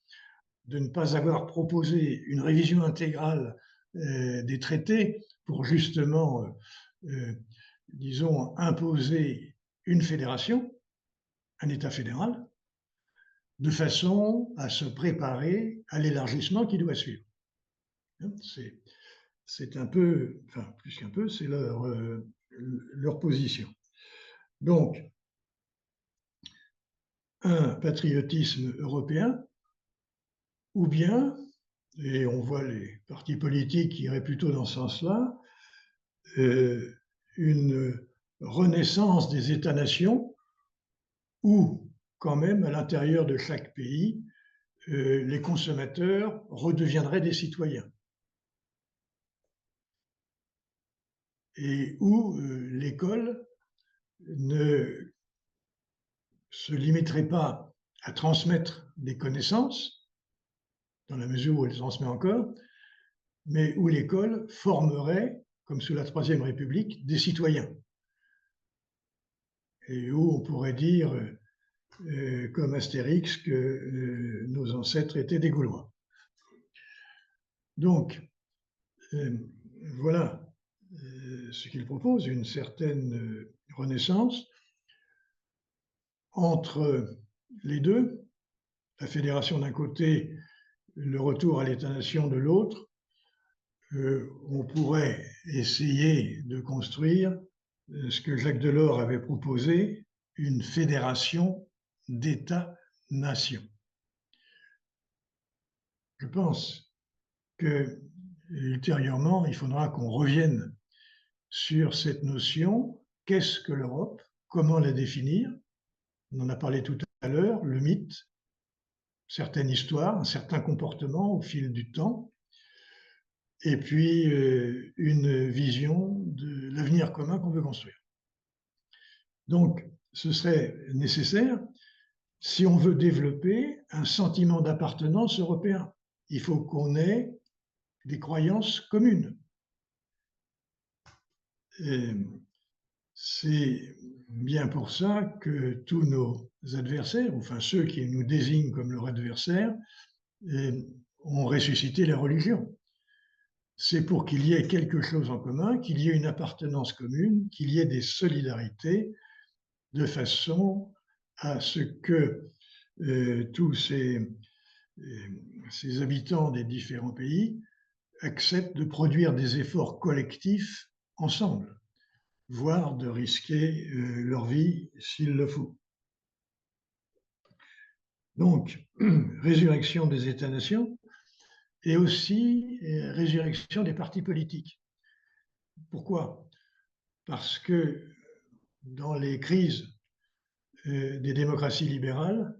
de ne pas avoir proposé une révision intégrale des traités pour justement, disons, imposer une fédération, un État fédéral, de façon à se préparer à l'élargissement qui doit suivre. C'est un peu, enfin plus qu'un peu, c'est leur position. Donc, un patriotisme européen, ou bien, et on voit les partis politiques qui iraient plutôt dans ce sens-là, une renaissance des États-nations où, quand même, à l'intérieur de chaque pays, les consommateurs redeviendraient des citoyens. Et où l'école ne se limiterait pas à transmettre des connaissances, dans la mesure où elle transmet encore, mais où l'école formerait, comme sous la Troisième République, des citoyens. Et où on pourrait dire, comme Astérix, que nos ancêtres étaient des Gaulois. Donc, voilà ce qu'il propose, une certaine renaissance entre les deux, la fédération d'un côté, le retour à l'État-nation de l'autre. On pourrait essayer de construire ce que Jacques Delors avait proposé, une fédération d'États-nations. Je pense que ultérieurement, il faudra qu'on revienne sur cette notion. Qu'est-ce que l'Europe? Comment la définir? On en a parlé tout à l'heure, le mythe, certaines histoires, un certain comportement au fil du temps, et puis une vision de l'avenir commun qu'on veut construire. Donc, ce serait nécessaire, si on veut développer un sentiment d'appartenance européen, il faut qu'on ait des croyances communes. C'est bien pour ça que tous nos adversaires, enfin ceux qui nous désignent comme leur adversaire, ont ressuscité la religion. C'est pour qu'il y ait quelque chose en commun, qu'il y ait une appartenance commune, qu'il y ait des solidarités, de façon à ce que tous ces habitants des différents pays acceptent de produire des efforts collectifs ensemble, voire de risquer leur vie s'il le faut. Donc, résurrection des États-nations et aussi résurrection des partis politiques. Pourquoi? Parce que dans les crises des démocraties libérales,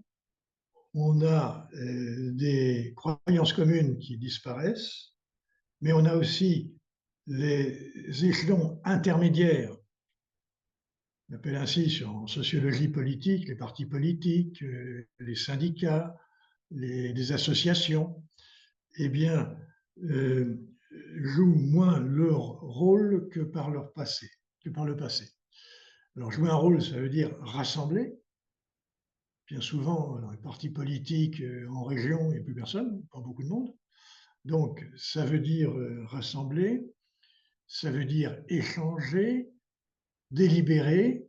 on a des croyances communes qui disparaissent, mais on a aussi les échelons intermédiaires, on appelle ainsi en sociologie politique les partis politiques, les syndicats, les associations, eh bien, jouent moins leur rôle que par le passé. Alors, jouer un rôle, ça veut dire rassembler, bien souvent, dans les partis politiques en région, il n'y a plus personne, pas beaucoup de monde. Donc, ça veut dire rassembler, ça veut dire échanger, délibérer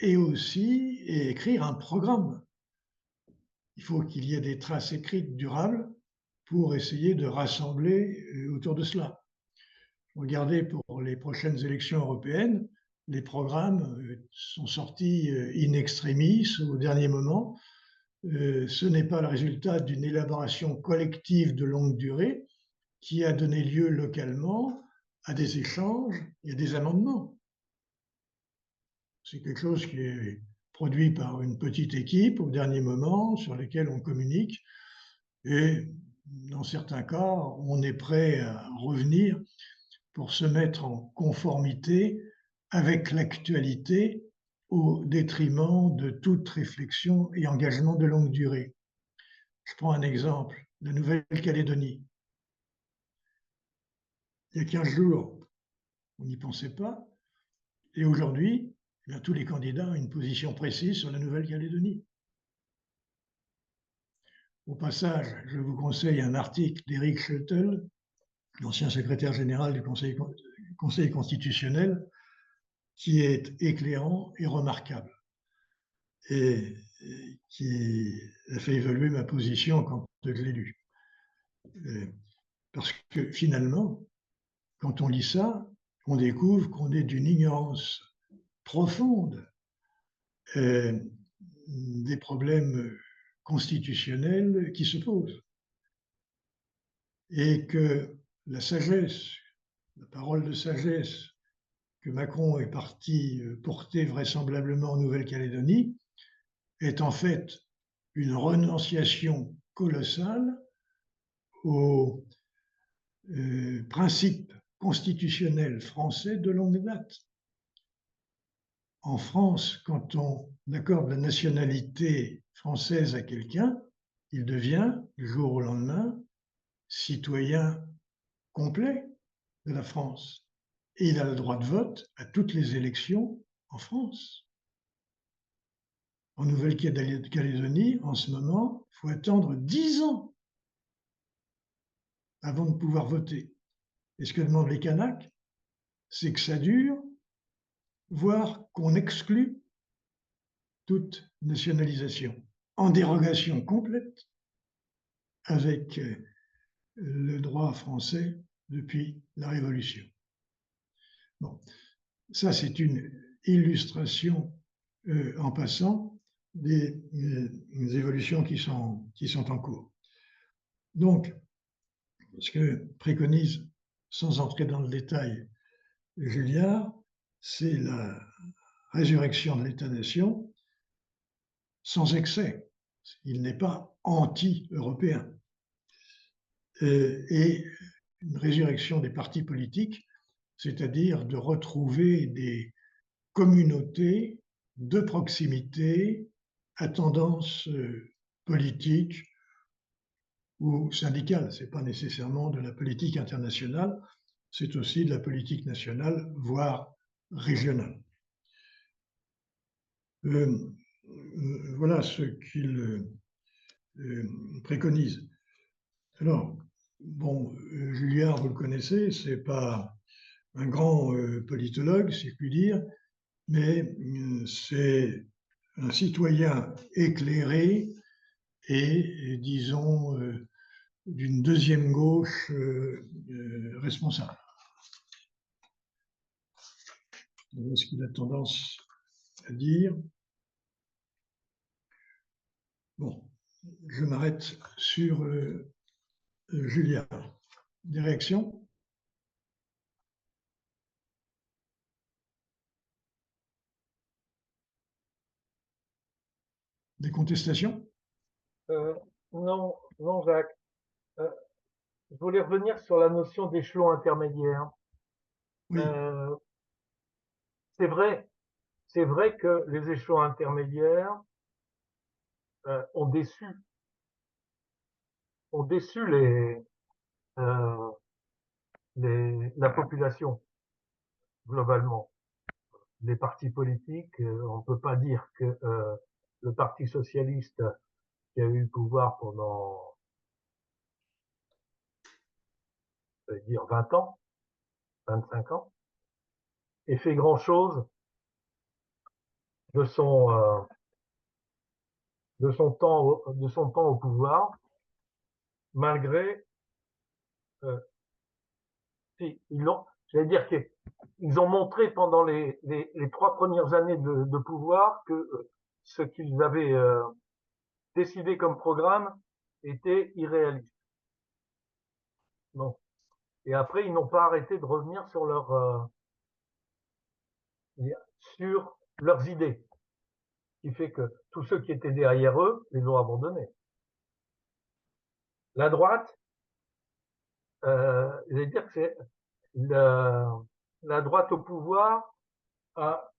et aussi écrire un programme. Il faut qu'il y ait des traces écrites durables pour essayer de rassembler autour de cela. Regardez pour les prochaines élections européennes, les programmes sont sortis in extremis au dernier moment. Ce n'est pas le résultat d'une élaboration collective de longue durée qui a donné lieu localement à des échanges et à des amendements. C'est quelque chose qui est produit par une petite équipe au dernier moment sur lesquels on communique et dans certains cas, on est prêt à revenir pour se mettre en conformité avec l'actualité au détriment de toute réflexion et engagement de longue durée. Je prends un exemple, la Nouvelle-Calédonie. Il y a 15 jours, on n'y pensait pas, et aujourd'hui, tous les candidats ont une position précise sur la Nouvelle-Calédonie. Au passage, je vous conseille un article d'Éric Schuttel, l'ancien secrétaire général du Conseil constitutionnel, qui est éclairant et remarquable, et qui a fait évoluer ma position quand je l'ai lu. Parce que finalement, quand on lit ça, on découvre qu'on est d'une ignorance profonde des problèmes constitutionnels qui se posent. Et que la sagesse, la parole de sagesse que Macron est parti porter vraisemblablement en Nouvelle-Calédonie est en fait une renonciation colossale aux principes constitutionnels français de longue date. En France, quand on accorde la nationalité française à quelqu'un, il devient, du jour au lendemain, citoyen complet de la France. Et il a le droit de vote à toutes les élections en France. En Nouvelle-Calédonie, en ce moment, il faut attendre 10 ans avant de pouvoir voter. Et ce que demandent les Kanaks, c'est que ça dure, voire qu'on exclue toute nationalisation, en dérogation complète avec le droit français depuis la Révolution. Bon, ça c'est une illustration en passant des évolutions qui sont en cours. Donc, ce que préconise, sans entrer dans le détail, Julliard, c'est la résurrection de l'État-nation sans excès. Il n'est pas anti-européen. Et une résurrection des partis politiques, c'est-à-dire de retrouver des communautés de proximité à tendance politique ou syndicale. Ce n'est pas nécessairement de la politique internationale, c'est aussi de la politique nationale, voire régionale. Voilà ce qu'il préconise. Alors, bon, Julliard, vous le connaissez, c'est pas un grand politologue, si je puis dire, mais c'est un citoyen éclairé et disons, d'une deuxième gauche responsable. Voilà ce qu'il a tendance à dire. Bon, je m'arrête sur Julliard. Des réactions? Des contestations? Non, non, Jacques. Je voulais revenir sur la notion d'échelon intermédiaire. Oui. C'est vrai que les échelons intermédiaires ont déçu la population globalement. Les partis politiques, on ne peut pas dire que le Parti socialiste qui a eu le pouvoir pendant, je vais dire, 20 ans, 25 ans, ait fait grand-chose de son temps au pouvoir, malgré, j'allais dire qu'ils ont montré pendant les 3 premières années de pouvoir que ce qu'ils avaient décidé comme programme était irréaliste. Bon. Et après, ils n'ont pas arrêté de revenir sur leurs idées, ce qui fait que tous ceux qui étaient derrière eux les ont abandonnés. La droite, je vais dire que c'est la droite au pouvoir a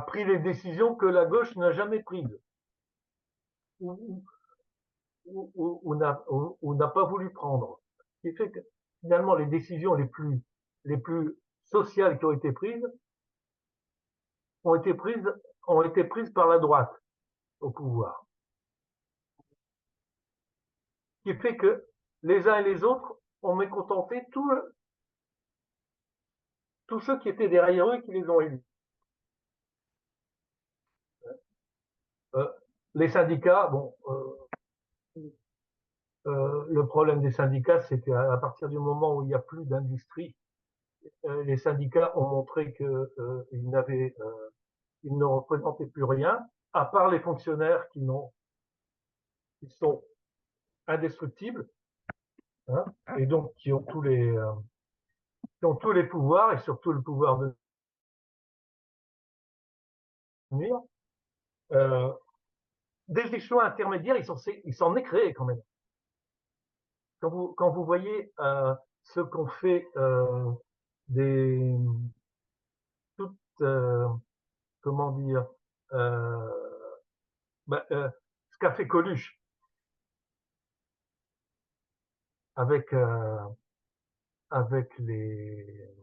pris les décisions que la gauche n'a jamais prises ou n'a pas voulu prendre. Ce qui fait que finalement les décisions les plus sociales qui ont été prises ont été prises par la droite au pouvoir. Ce qui fait que les uns et les autres ont mécontenté tous ceux qui étaient derrière eux et qui les ont élus. Les syndicats, bon, le problème des syndicats, c'est qu'à partir du moment où il n'y a plus d'industrie, les syndicats ont montré qu'ils ne représentaient plus rien, à part les fonctionnaires qui sont indestructibles, hein, et donc qui ont tous les pouvoirs, et surtout le pouvoir de nuire. Des échelons intermédiaires, il s'en est créé quand même. Quand vous voyez ce qu'ont fait toutes, comment dire, ce qu'a fait Coluche avec les,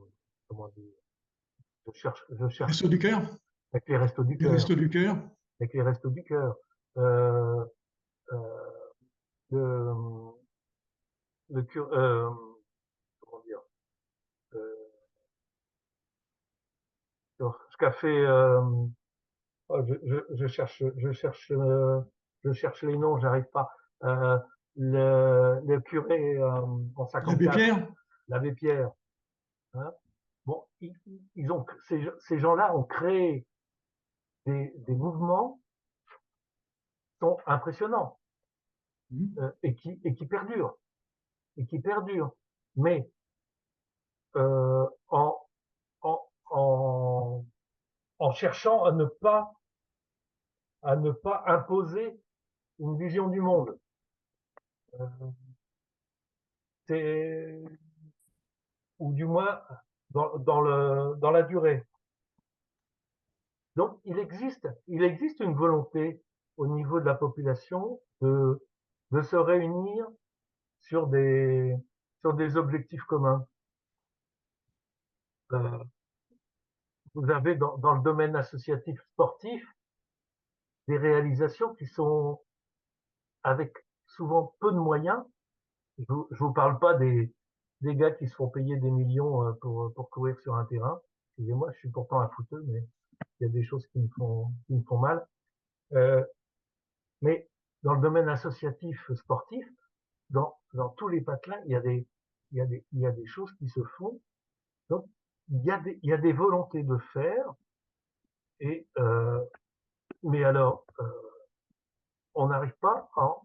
comment dire, je cherche Restos du Cœur, avec les Restos du les Cœur, Restos du Cœur. avec les Restos du Cœur, le comment dire, ce qu'a fait, je cherche les noms, j'arrive pas. Le curé en L'abbé 54, Pierre, l'abbé Pierre. Hein. Bon, ces gens-là ont créé des mouvements qui sont impressionnants et qui perdurent, Mais en, en, en cherchant à ne pas imposer une vision du monde. Ou du moins dans la durée. Donc il existe une volonté au niveau de la population de se réunir sur des objectifs communs. Vous avez dans le domaine associatif sportif des réalisations qui sont avec souvent peu de moyens. Je vous parle pas des gars qui se font payer des millions pour courir sur un terrain. Excusez-moi, je suis pourtant un footeux, mais il y a des choses qui me font mal. Mais dans le domaine associatif sportif, dans tous les patelins, il y a des choses qui se font. Donc, il y a des volontés de faire. Et mais alors, on n'arrive pas à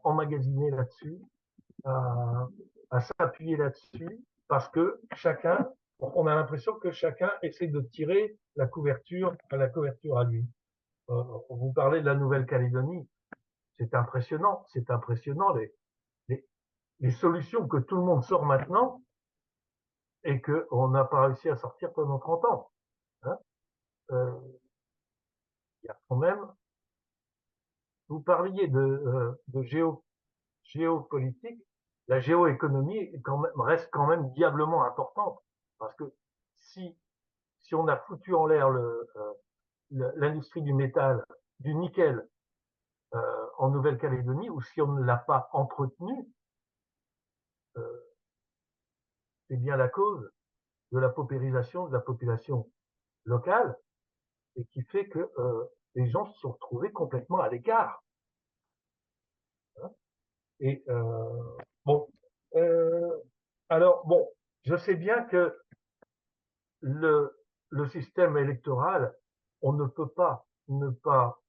emmagasiner là-dessus, à s'appuyer là-dessus, parce que on a l'impression que chacun essaie de tirer la couverture à lui. Vous parlez de la Nouvelle-Calédonie, c'est impressionnant les solutions que tout le monde sort maintenant et qu'on n'a pas réussi à sortir pendant 30 ans. Hein. Il y a quand même, vous parliez de géopolitique, la géoéconomie reste quand même diablement importante, parce que si on a foutu en l'air l'industrie du métal du nickel en Nouvelle-Calédonie, ou si on ne l'a pas entretenu, c'est bien la cause de la paupérisation de la population locale, et qui fait que les gens se sont retrouvés complètement à l'écart. Hein. Et bon, alors bon, je sais bien que le système électoral, on ne peut pas ne pas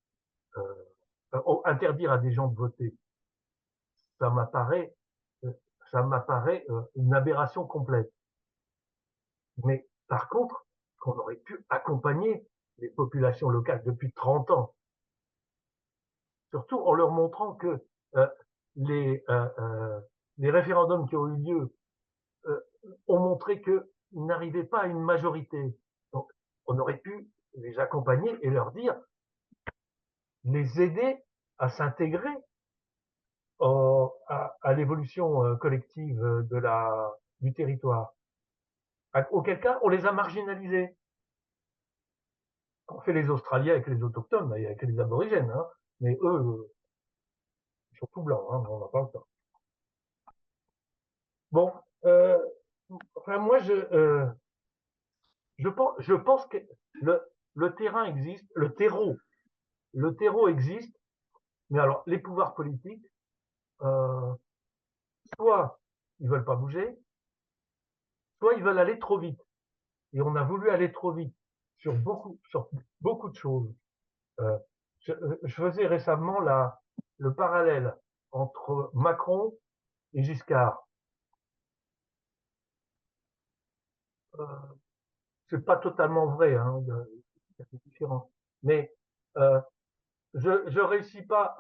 interdire à des gens de voter. Ça m'apparaît, une aberration complète. Mais par contre, qu'on aurait pu accompagner les populations locales depuis 30 ans, surtout en leur montrant que euh, les, euh, euh, les référendums qui ont eu lieu ont montré qu'ils n'arrivaient pas à une majorité. Donc, on aurait pu les accompagner et leur dire, les aider à s'intégrer à l'évolution collective du territoire. Auquel cas, on les a marginalisés. On fait les Australiens avec les autochtones, avec les aborigènes, hein, mais eux, ils sont tout blancs, hein, on n'a pas le temps. Bon, enfin moi je pense que le terrain existe, le terreau existe, mais alors les pouvoirs politiques, soit ils veulent pas bouger, soit ils veulent aller trop vite. Et on a voulu aller trop vite sur beaucoup de choses. Je faisais récemment le parallèle entre Macron et Giscard. C'est pas totalement vrai, hein, c'est différent. Mais je réussis pas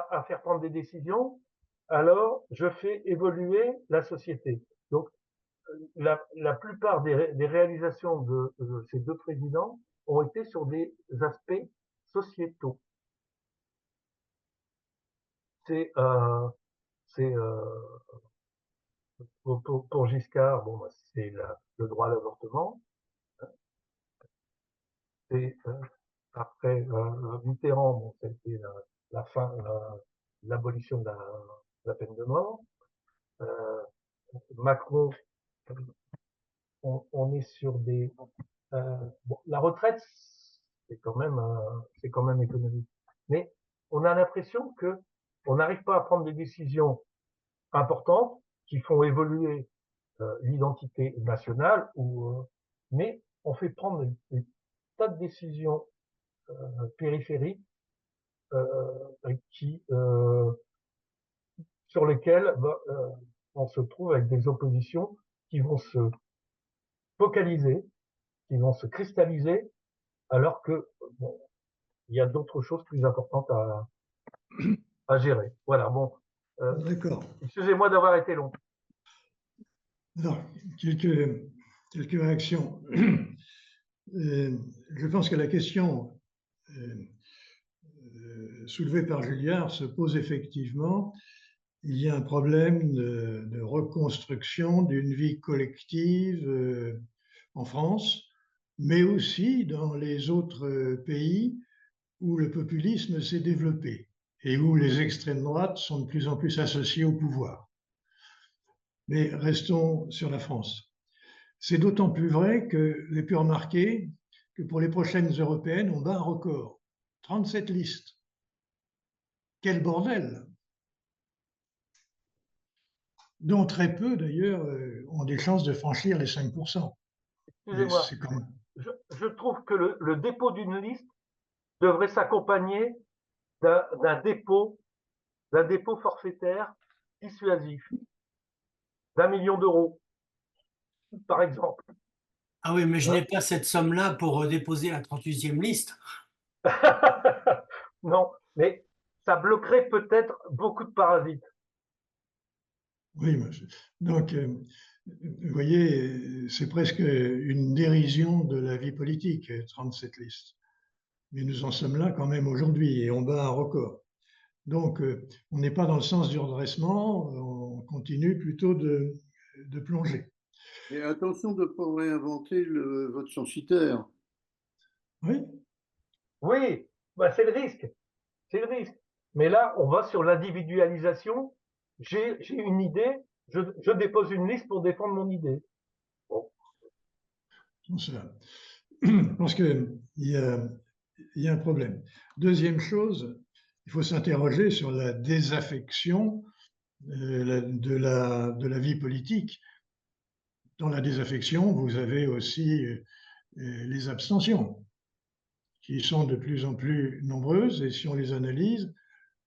à faire prendre des décisions, alors je fais évoluer la société. Donc la plupart des réalisations de ces deux présidents ont été sur des aspects sociétaux. C'est pour Giscard, bon, c'est le droit à l'avortement. C'est après Mitterrand, bon, ça a été la fin, l'abolition de la peine de mort. Macron, on est sur des bon, la retraite, c'est quand même économique. Mais on a l'impression que on n'arrive pas à prendre des décisions importantes qui font évoluer l'identité nationale, mais on fait prendre des tas de décisions périphériques sur lesquelles on se trouve avec des oppositions qui vont se focaliser, qui vont se cristalliser, alors que bon, il y a d'autres choses plus importantes à gérer. Voilà, bon. D'accord. Excusez-moi d'avoir été long. Alors, quelques réactions. Je pense que la question soulevée par Julliard se pose effectivement. Il y a un problème de reconstruction d'une vie collective en France, mais aussi dans les autres pays où le populisme s'est développé et où les extrêmes droites sont de plus en plus associées au pouvoir. Mais restons sur la France. C'est d'autant plus vrai que j'ai pu remarquer que pour les prochaines européennes, on bat un record. 37 listes. Quel bordel! Dont très peu, d'ailleurs, ont des chances de franchir les 5%. Excusez-moi. Je trouve que le dépôt d'une liste devrait s'accompagner d'un dépôt forfaitaire dissuasif d'1 million d'euros, par exemple. Ah oui, mais je n'ai pas cette somme-là pour déposer la 38e liste. Non, mais ça bloquerait peut-être beaucoup de parasites. Oui, donc, vous voyez, c'est presque une dérision de la vie politique, 37 listes. Mais nous en sommes là quand même aujourd'hui et on bat un record. Donc, on n'est pas dans le sens du redressement, on continue plutôt de plonger. Et attention de ne pas réinventer le vote censitaire. Oui. Oui, bah c'est le risque. là, on va sur l'individualisation. J'ai une idée, je dépose une liste pour défendre mon idée. Bon. Parce qu'il y a un problème. Deuxième chose, il faut s'interroger sur la désaffection de la vie politique. Dans la désaffection, vous avez aussi les abstentions, qui sont de plus en plus nombreuses, et si on les analyse,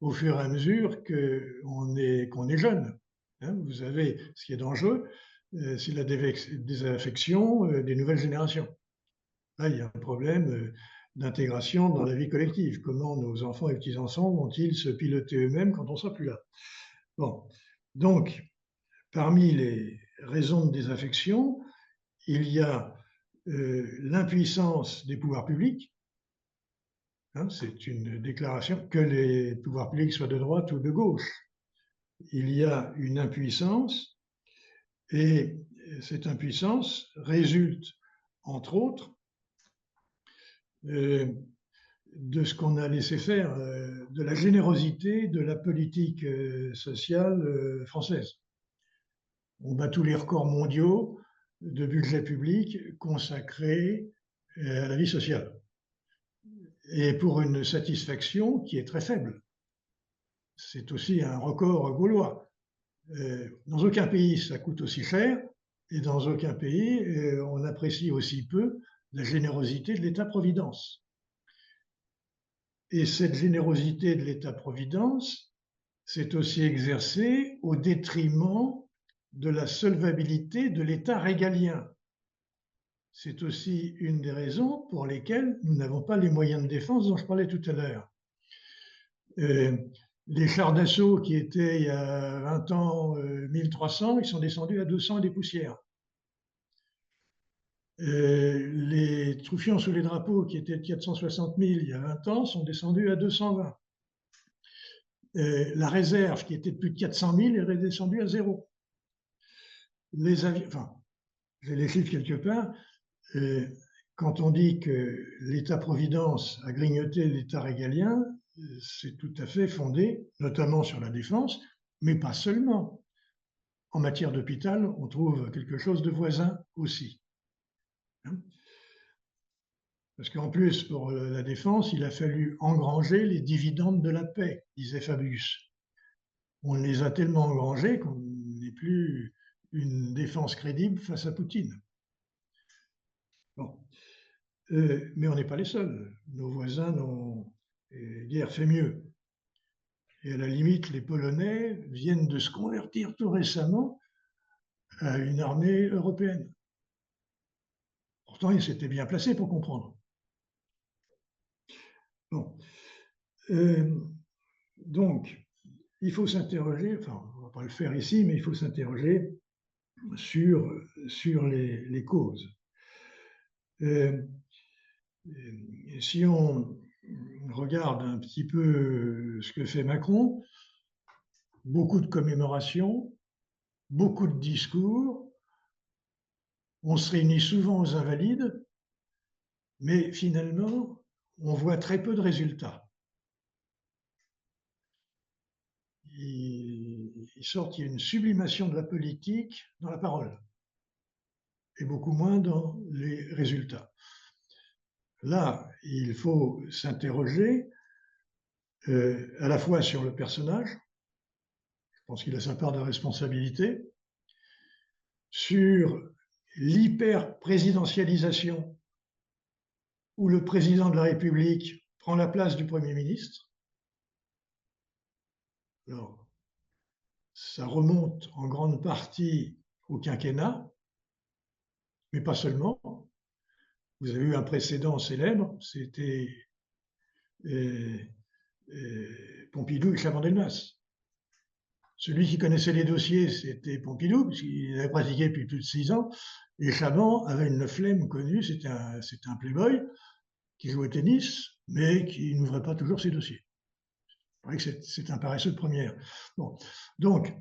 au fur et à mesure qu'on est jeune. Hein, vous avez, ce qui est dangereux, c'est la désaffection des nouvelles générations. Là, il y a un problème d'intégration dans la vie collective. Comment nos enfants et petits-enfants vont-ils se piloter eux-mêmes quand on ne sera plus là? Bon, donc, parmi les raisons de désaffection, il y a l'impuissance des pouvoirs publics. Hein, c'est une déclaration que les pouvoirs publics soient de droite ou de gauche. Il y a une impuissance et cette impuissance résulte, entre autres, de ce qu'on a laissé faire, de la générosité de la politique sociale française. On bat tous les records mondiaux de budget public consacré à la vie sociale. Et pour une satisfaction qui est très faible. C'est aussi un record gaulois. Dans aucun pays, ça coûte aussi cher, et dans aucun pays, on apprécie aussi peu la générosité de l'État-providence. Et cette générosité de l'État-providence s'est aussi exercée au détriment de la solvabilité de l'État régalien. C'est aussi une des raisons pour lesquelles nous n'avons pas les moyens de défense dont je parlais tout à l'heure. Les chars d'assaut qui étaient il y a 20 ans 1300, ils sont descendus à 200 et des poussières. Les troufions sous les drapeaux qui étaient de 460 000 il y a 20 ans sont descendus à 220. La réserve qui était de plus de 400 000 est redescendue à zéro. Les avions, enfin, j'ai les chiffres quelque part, quand on dit que l'État-providence a grignoté l'État régalien, c'est tout à fait fondé, notamment sur la défense, mais pas seulement. En matière d'hôpital, on trouve quelque chose de voisin aussi. Parce qu'en plus, pour la défense, il a fallu engranger les dividendes de la paix, disait Fabius. On les a tellement engrangés qu'on n'est plus une défense crédible face à Poutine. Bon. Mais on n'est pas les seuls. Nos voisins n'ont guère fait mieux. Et à la limite, les Polonais viennent de se convertir tout récemment à une armée européenne. Pourtant, ils s'étaient bien placés pour comprendre. Bon. Donc, il faut s'interroger, enfin, on ne va pas le faire ici, mais il faut s'interroger sur les causes. Si on regarde un petit peu ce que fait Macron, beaucoup de commémorations, beaucoup de discours, on se réunit souvent aux Invalides, mais finalement, on voit très peu de résultats. Il sort, il y a une sublimation de la politique dans la parole, et beaucoup moins dans les résultats. Là, il faut s'interroger à la fois sur le personnage, je pense qu'il a sa part de responsabilité, sur l'hyper-présidentialisation où le président de la République prend la place du Premier ministre. Alors, ça remonte en grande partie au quinquennat, mais pas seulement. Vous avez eu un précédent célèbre, c'était Pompidou et Chaban-Delmas. Celui qui connaissait les dossiers, c'était Pompidou, puisqu'il avait pratiqué depuis plus de 6 ans, et Chaban avait une flemme connue, c'était un playboy qui jouait au tennis, mais qui n'ouvrait pas toujours ses dossiers. C'est vrai que c'est un paresseux de première. Bon. Donc,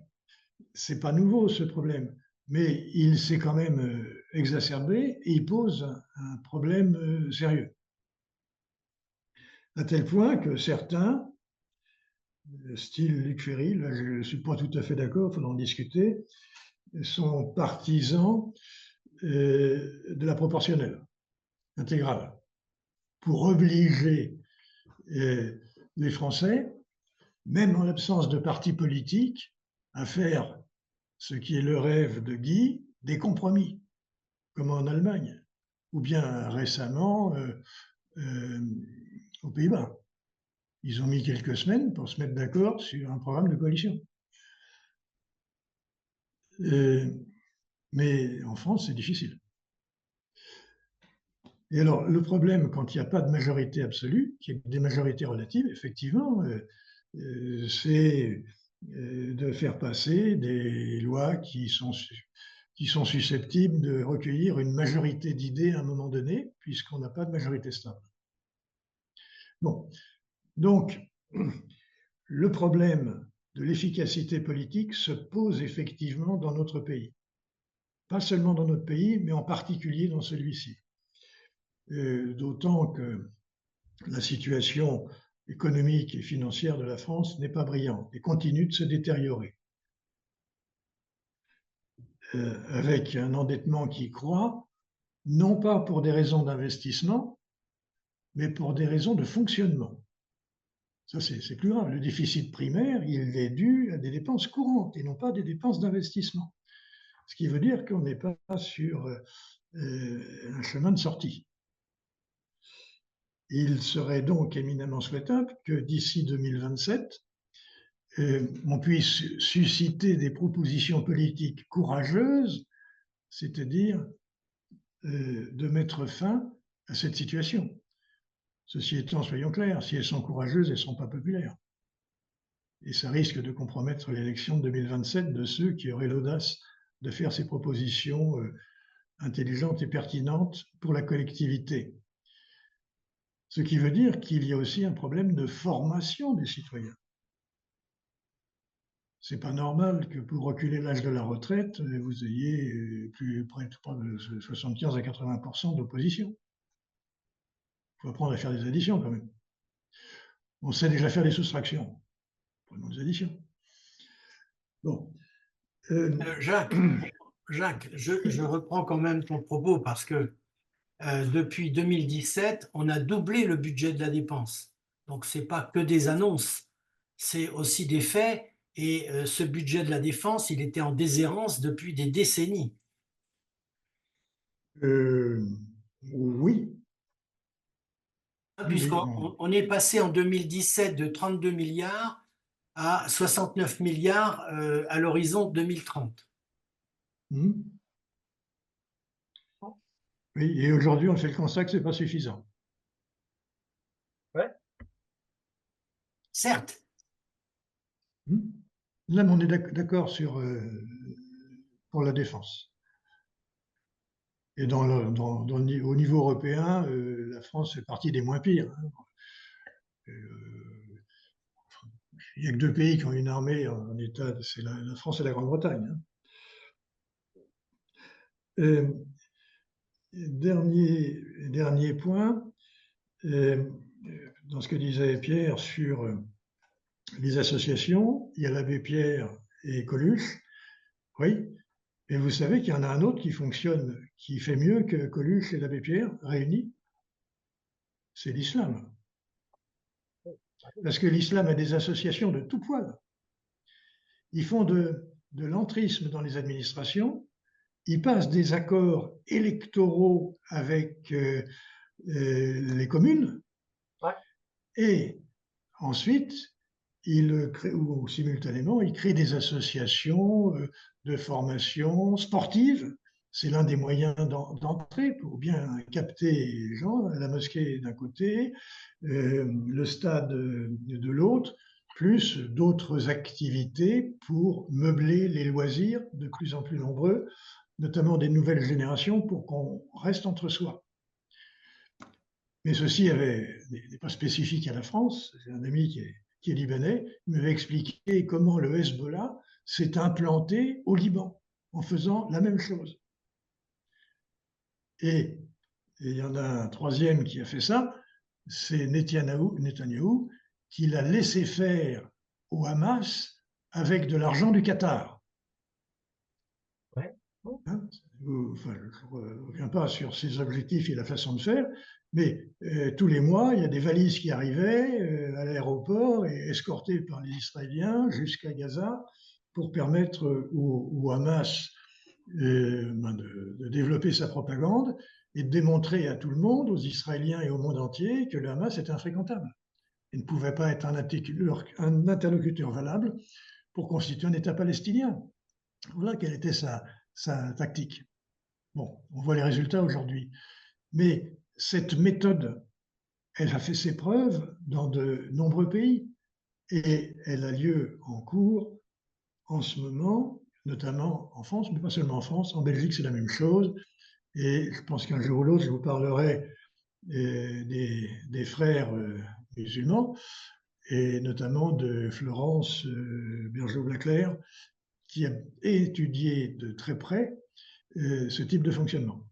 c'est pas nouveau ce problème, mais il s'est quand même exacerbé et il pose un problème sérieux. À tel point que certains style Luc Ferry, là je ne suis pas tout à fait d'accord, il faudra en discuter, sont partisans de la proportionnelle intégrale pour obliger les Français, même en l'absence de partis politiques, à faire ce qui est le rêve de Guy, des compromis, comme en Allemagne, ou bien récemment aux Pays-Bas. Ils ont mis quelques semaines pour se mettre d'accord sur un programme de coalition. Mais en France, c'est difficile. Et alors, le problème, quand il n'y a pas de majorité absolue, qu'il y a des majorités relatives, effectivement, c'est de faire passer des lois qui sont susceptibles de recueillir une majorité d'idées à un moment donné, puisqu'on n'a pas de majorité stable. Bon, donc, le problème de l'efficacité politique se pose effectivement dans notre pays. Pas seulement dans notre pays, mais en particulier dans celui-ci. D'autant que la situation économique et financière de la France n'est pas brillante et continue de se détériorer. Avec un endettement qui croît, non pas pour des raisons d'investissement, mais pour des raisons de fonctionnement. Ça, c'est plus grave. Le déficit primaire, il est dû à des dépenses courantes et non pas des dépenses d'investissement. Ce qui veut dire qu'on n'est pas sur un chemin de sortie. Il serait donc éminemment souhaitable que d'ici 2027, on puisse susciter des propositions politiques courageuses, c'est-à-dire de mettre fin à cette situation. Ceci étant, soyons clairs, si elles sont courageuses, elles ne sont pas populaires. Et ça risque de compromettre l'élection de 2027 de ceux qui auraient l'audace de faire ces propositions intelligentes et pertinentes pour la collectivité. Ce qui veut dire qu'il y a aussi un problème de formation des citoyens. C'est pas normal que pour reculer l'âge de la retraite, vous ayez plus près de 75 à 80% d'opposition. Il faut apprendre à faire des additions quand même. On sait déjà faire des soustractions. Prenons des additions. Bon. Jacques, je reprends quand même ton propos parce que depuis 2017, on a doublé le budget de la dépense. Donc, ce n'est pas que des annonces, c'est aussi des faits. Et ce budget de la défense, il était en déshérence depuis des décennies. Oui. Puisqu'on est passé en 2017 de 32 milliards à 69 milliards à l'horizon 2030. Oui, et aujourd'hui, on fait le constat que ce n'est pas suffisant. Ouais. Certes. Là, on est d'accord pour la défense. Et au niveau européen, la France fait partie des moins pires. Il n'y a que deux pays qui ont une armée en état, c'est la France et la Grande-Bretagne. Dernier point, dans ce que disait Pierre sur les associations, il y a l'abbé Pierre et Coluche, oui, mais vous savez qu'il y en a un autre qui fonctionne, qui fait mieux que Coluche et l'abbé Pierre réunis, c'est l'islam. Parce que l'islam a des associations de tout poil. Ils font de l'entrisme dans les administrations, ils passent des accords électoraux avec les communes, ouais. Et ensuite, simultanément, ils créent des associations de formation sportive. C'est l'un des moyens d'entrée pour bien capter les gens, la mosquée d'un côté, le stade de l'autre, plus d'autres activités pour meubler les loisirs de plus en plus nombreux, notamment des nouvelles générations, pour qu'on reste entre soi. Mais ceci n'est pas spécifique à la France. J'ai un ami qui est libanais, il m'avait expliqué comment le Hezbollah s'est implanté au Liban en faisant la même chose. Et il y en a un troisième qui a fait ça, c'est Netanyahou, qui l'a laissé faire au Hamas avec de l'argent du Qatar. Ouais. Hein, enfin, je ne reviens pas sur ses objectifs et la façon de faire, mais tous les mois, il y a des valises qui arrivaient à l'aéroport et escortées par les Israéliens jusqu'à Gaza pour permettre au Hamas de développer sa propagande et de démontrer à tout le monde, aux Israéliens et au monde entier, que le Hamas est infréquentable et ne pouvait pas être un interlocuteur valable pour constituer un État palestinien. Voilà quelle était sa tactique. Bon, on voit les résultats aujourd'hui. Mais cette méthode, elle a fait ses preuves dans de nombreux pays et elle a lieu en cours en ce moment, notamment en France, mais pas seulement en France. En Belgique, c'est la même chose. Et je pense qu'un jour ou l'autre, je vous parlerai des frères musulmans et notamment de Florence Bergeau-Blaclair, qui a étudié de très près ce type de fonctionnement.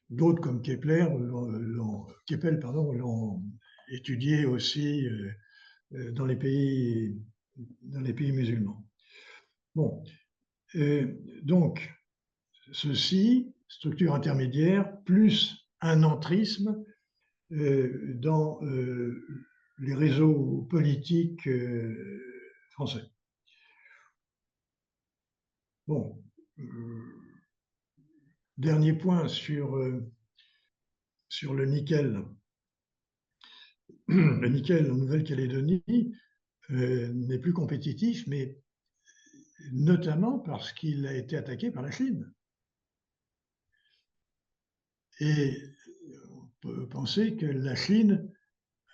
D'autres comme Keppel l'ont étudié aussi dans les pays musulmans. Bon, donc ceci, structure intermédiaire, plus un entrisme dans les réseaux politiques français. Bon, dernier point sur le nickel. Le nickel en Nouvelle-Calédonie n'est plus compétitif, mais notamment parce qu'il a été attaqué par la Chine. Et on peut penser que la Chine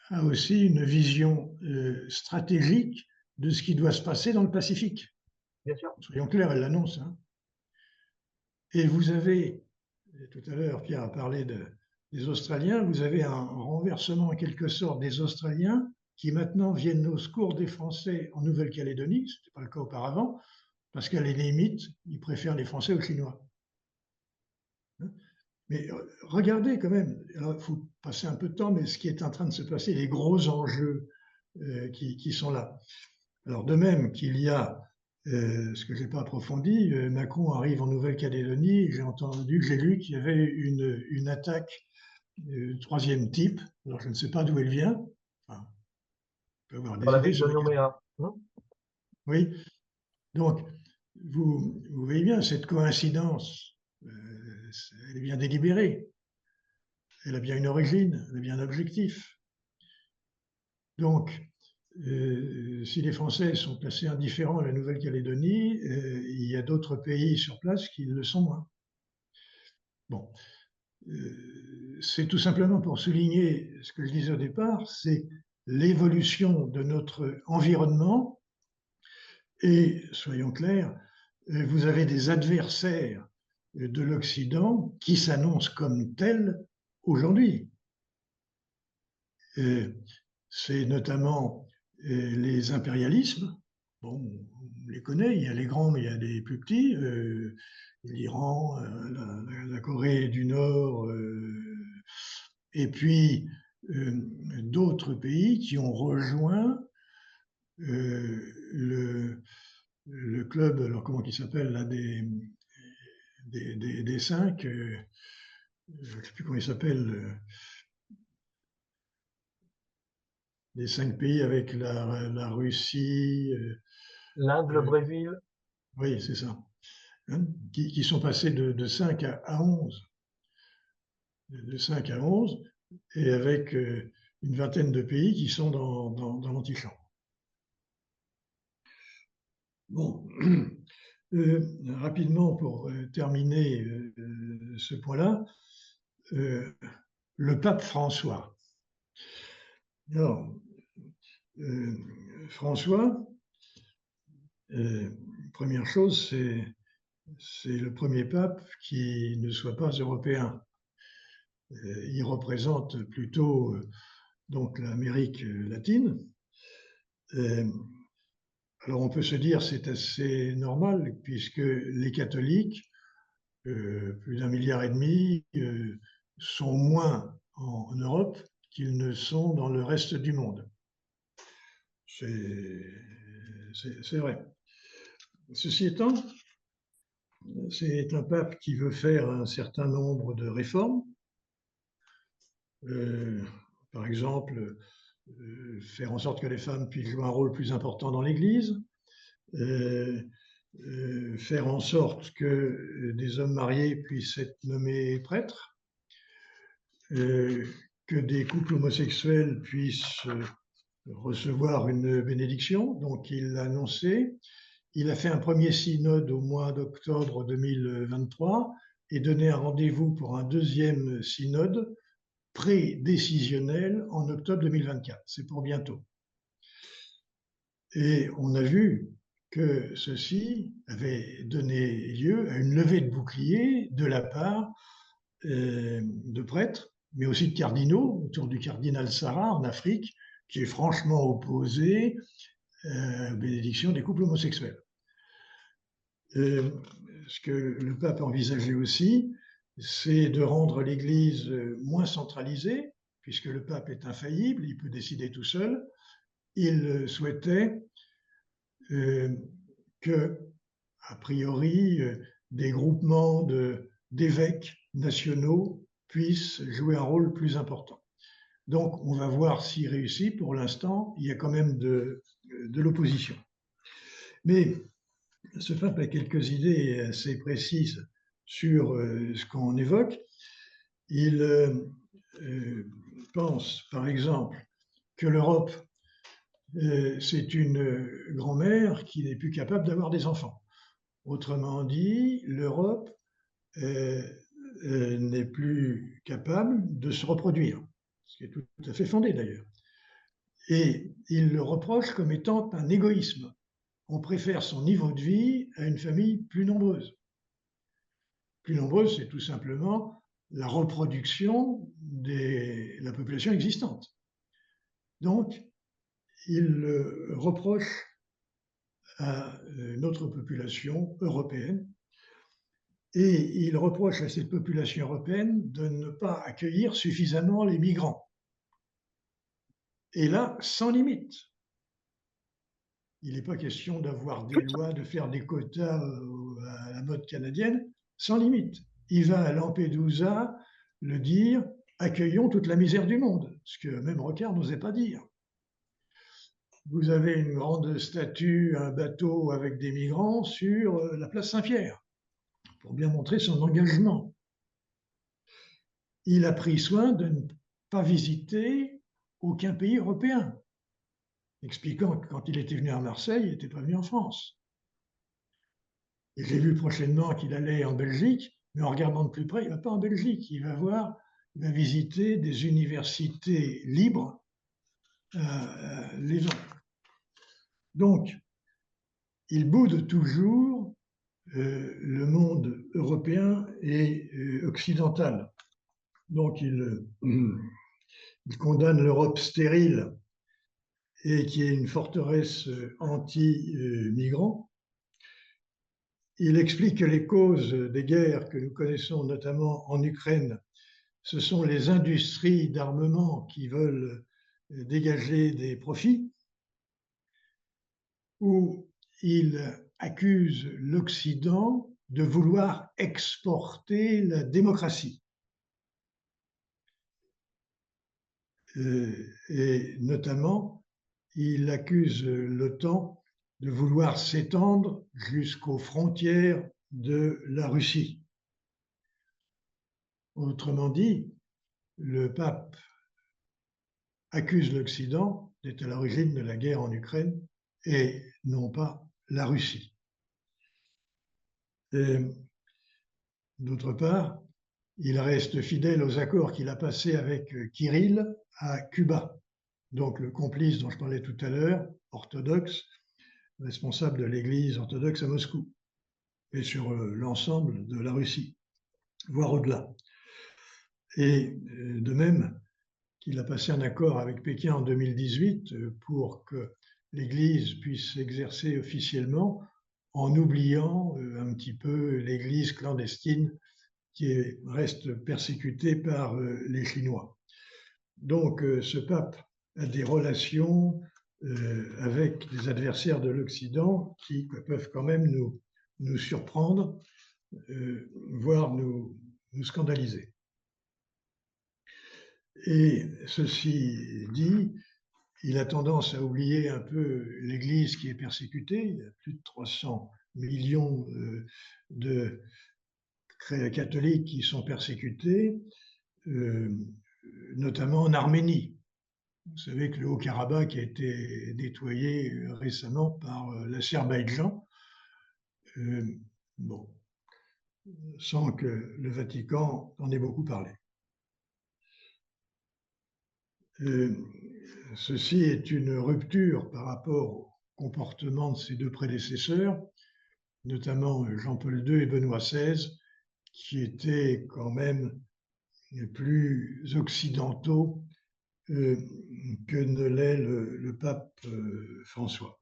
a aussi une vision stratégique de ce qui doit se passer dans le Pacifique. Bien sûr. Soyons clairs, elle l'annonce. Hein. Et vous avez, tout à l'heure, Pierre a parlé des Australiens, vous avez un renversement en quelque sorte des Australiens qui maintenant viennent au secours des Français en Nouvelle-Calédonie, ce n'était pas le cas auparavant, parce qu'à la limite, ils préfèrent les Français aux Chinois. Mais regardez quand même, il faut passer un peu de temps, mais ce qui est en train de se passer, les gros enjeux qui sont là. Alors de même qu'il y a, ce que je n'ai pas approfondi, Macron arrive en Nouvelle-Calédonie, j'ai lu qu'il y avait une attaque troisième type, alors je ne sais pas d'où elle vient, enfin, on peut avoir des Dans la idées ville sur de lesquelles. Nouméa. Oui, donc vous voyez bien cette coïncidence, elle est bien délibérée, elle a bien une origine, elle a bien un objectif. Donc, si les Français sont assez indifférents à la Nouvelle-Calédonie, il y a d'autres pays sur place qui le sont moins. Bon, c'est tout simplement pour souligner ce que je disais au départ, c'est l'évolution de notre environnement. Et soyons clairs, vous avez des adversaires de l'Occident qui s'annoncent comme tels aujourd'hui. C'est notamment les impérialismes. Bon, on les connaît, il y a les grands, mais il y a les plus petits. L'Iran, la Corée du Nord, et puis d'autres pays qui ont rejoint le club, alors comment il s'appelle là, des cinq, je ne sais plus comment il s'appelle, les 5 pays avec la Russie. L'Inde, le Brésil. Oui, c'est ça. Hein, qui sont passés de 5 à 11. De 5 à 11, et avec une vingtaine de pays qui sont dans l'antichambre. Bon, rapidement pour terminer ce point-là, le pape François. Alors, François, première chose, c'est le premier pape qui ne soit pas européen. Il représente plutôt donc l'Amérique latine. Alors on peut se dire c'est assez normal puisque les catholiques, plus d'1,5 milliard, sont moins en Europe qu'ils ne sont dans le reste du monde. C'est vrai. Ceci étant, c'est un pape qui veut faire un certain nombre de réformes. Par exemple, faire en sorte que les femmes puissent jouer un rôle plus important dans l'Église, faire en sorte que des hommes mariés puissent être nommés prêtres, que des couples homosexuels puissent recevoir une bénédiction. Donc il l'a annoncé. Il a fait un premier synode au mois d'octobre 2023 et donné un rendez-vous pour un deuxième synode pré-décisionnel en octobre 2024. C'est pour bientôt. Et on a vu que ceci avait donné lieu à une levée de boucliers de la part de prêtres, mais aussi de cardinaux, autour du cardinal Sarah en Afrique, qui est franchement opposé aux bénédictions des couples homosexuels. Ce que le pape envisageait aussi, c'est de rendre l'Église moins centralisée, puisque le pape est infaillible, il peut décider tout seul. Il souhaitait que, a priori, des groupements d'évêques nationaux puissent jouer un rôle plus important. Donc, on va voir s'il réussit. Pour l'instant, il y a quand même de l'opposition. Mais ce pape a quelques idées assez précises sur ce qu'on évoque. Il pense, par exemple, que l'Europe, c'est une grand-mère qui n'est plus capable d'avoir des enfants. Autrement dit, l'Europe n'est plus capable de se reproduire, ce qui est tout à fait fondé d'ailleurs. Et il le reproche comme étant un égoïsme. On préfère son niveau de vie à une famille plus nombreuse. Plus nombreuse, c'est tout simplement la reproduction de la population existante. Donc, il reproche à notre population européenne et il reproche à cette population européenne de ne pas accueillir suffisamment les migrants. Et là, sans limite. Il n'est pas question d'avoir des lois, de faire des quotas à la mode canadienne, sans limite. Il va à Lampedusa le dire, accueillons toute la misère du monde, ce que même Rocard n'osait pas dire. Vous avez une grande statue, un bateau avec des migrants sur la place Saint-Pierre, pour bien montrer son engagement. Il a pris soin de ne pas visiter aucun pays européen, expliquant que quand il était venu à Marseille, il n'était pas venu en France. Et j'ai vu prochainement qu'il allait en Belgique, mais en regardant de plus près, il ne va pas en Belgique, il va visiter des universités libres les ans. Donc, il boude toujours le monde européen et occidental. Donc, il condamne l'Europe stérile et qui est une forteresse anti-migrants. Il explique que les causes des guerres que nous connaissons, notamment en Ukraine, ce sont les industries d'armement qui veulent dégager des profits, où il accuse l'Occident de vouloir exporter la démocratie. Et notamment, il accuse l'OTAN de vouloir s'étendre jusqu'aux frontières de la Russie. Autrement dit, le pape accuse l'Occident d'être à l'origine de la guerre en Ukraine et non pas la Russie. D'autre part, il reste fidèle aux accords qu'il a passés avec Kirill à Cuba, donc le complice dont je parlais tout à l'heure, orthodoxe, responsable de l'Église orthodoxe à Moscou, et sur l'ensemble de la Russie, voire au-delà. Et de même qu'il a passé un accord avec Pékin en 2018 pour que l'Église puisse s'exercer officiellement en oubliant un petit peu l'Église clandestine qui reste persécutée par les Chinois. Donc ce pape a des relations avec des adversaires de l'Occident qui peuvent quand même nous surprendre, voire nous scandaliser. Et ceci dit, il a tendance à oublier un peu l'Église qui est persécutée. Il y a plus de 300 millions de catholiques qui sont persécutés, notamment en Arménie. Vous savez que le Haut-Karabakh a été nettoyé récemment par l'Azerbaïdjan, bon, sans que le Vatican en ait beaucoup parlé. Ceci est une rupture par rapport au comportement de ses deux prédécesseurs, notamment Jean-Paul II et Benoît XVI, qui étaient quand même plus occidentaux que ne l'est le pape François.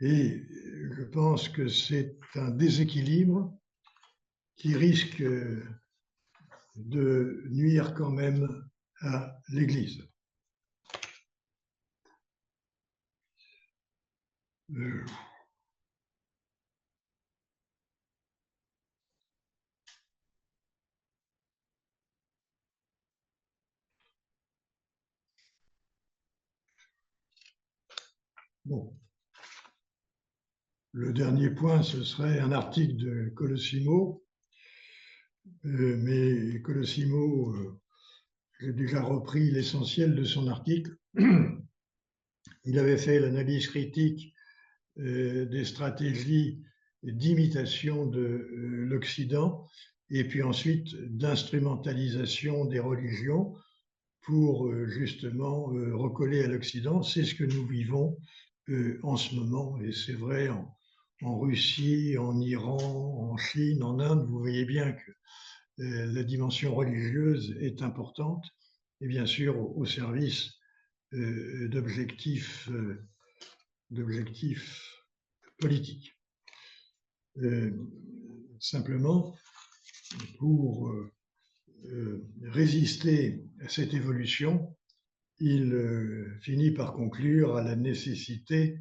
Et je pense que c'est un déséquilibre qui risque de nuire quand même à l'Église. Bon. Le dernier point, ce serait un article de Colosimo, mais Colosimo, j'ai déjà repris l'essentiel de son article. Il avait fait l'analyse critique des stratégies d'imitation de l'Occident et puis ensuite d'instrumentalisation des religions pour justement recoller à l'Occident. C'est ce que nous vivons en ce moment, et c'est vrai en Russie, en Iran, en Chine, en Inde. Vous voyez bien que la dimension religieuse est importante et bien sûr au service d'objectifs politiques. Simplement, pour résister à cette évolution, il finit par conclure à la nécessité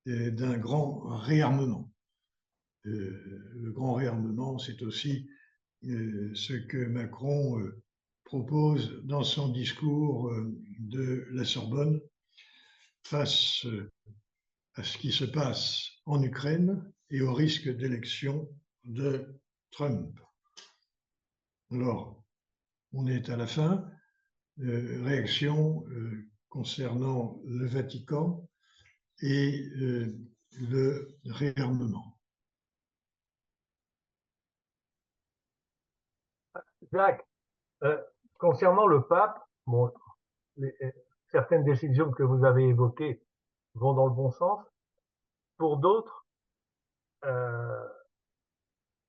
d'un grand réarmement. Le grand réarmement, c'est aussi ce que Macron propose dans son discours de la Sorbonne face à ce qui se passe en Ukraine et au risque d'élection de Trump. Alors, on est à la fin. Réaction concernant le Vatican et le réarmement. Jacques, concernant le pape, bon, certaines décisions que vous avez évoquées vont dans le bon sens. Pour d'autres,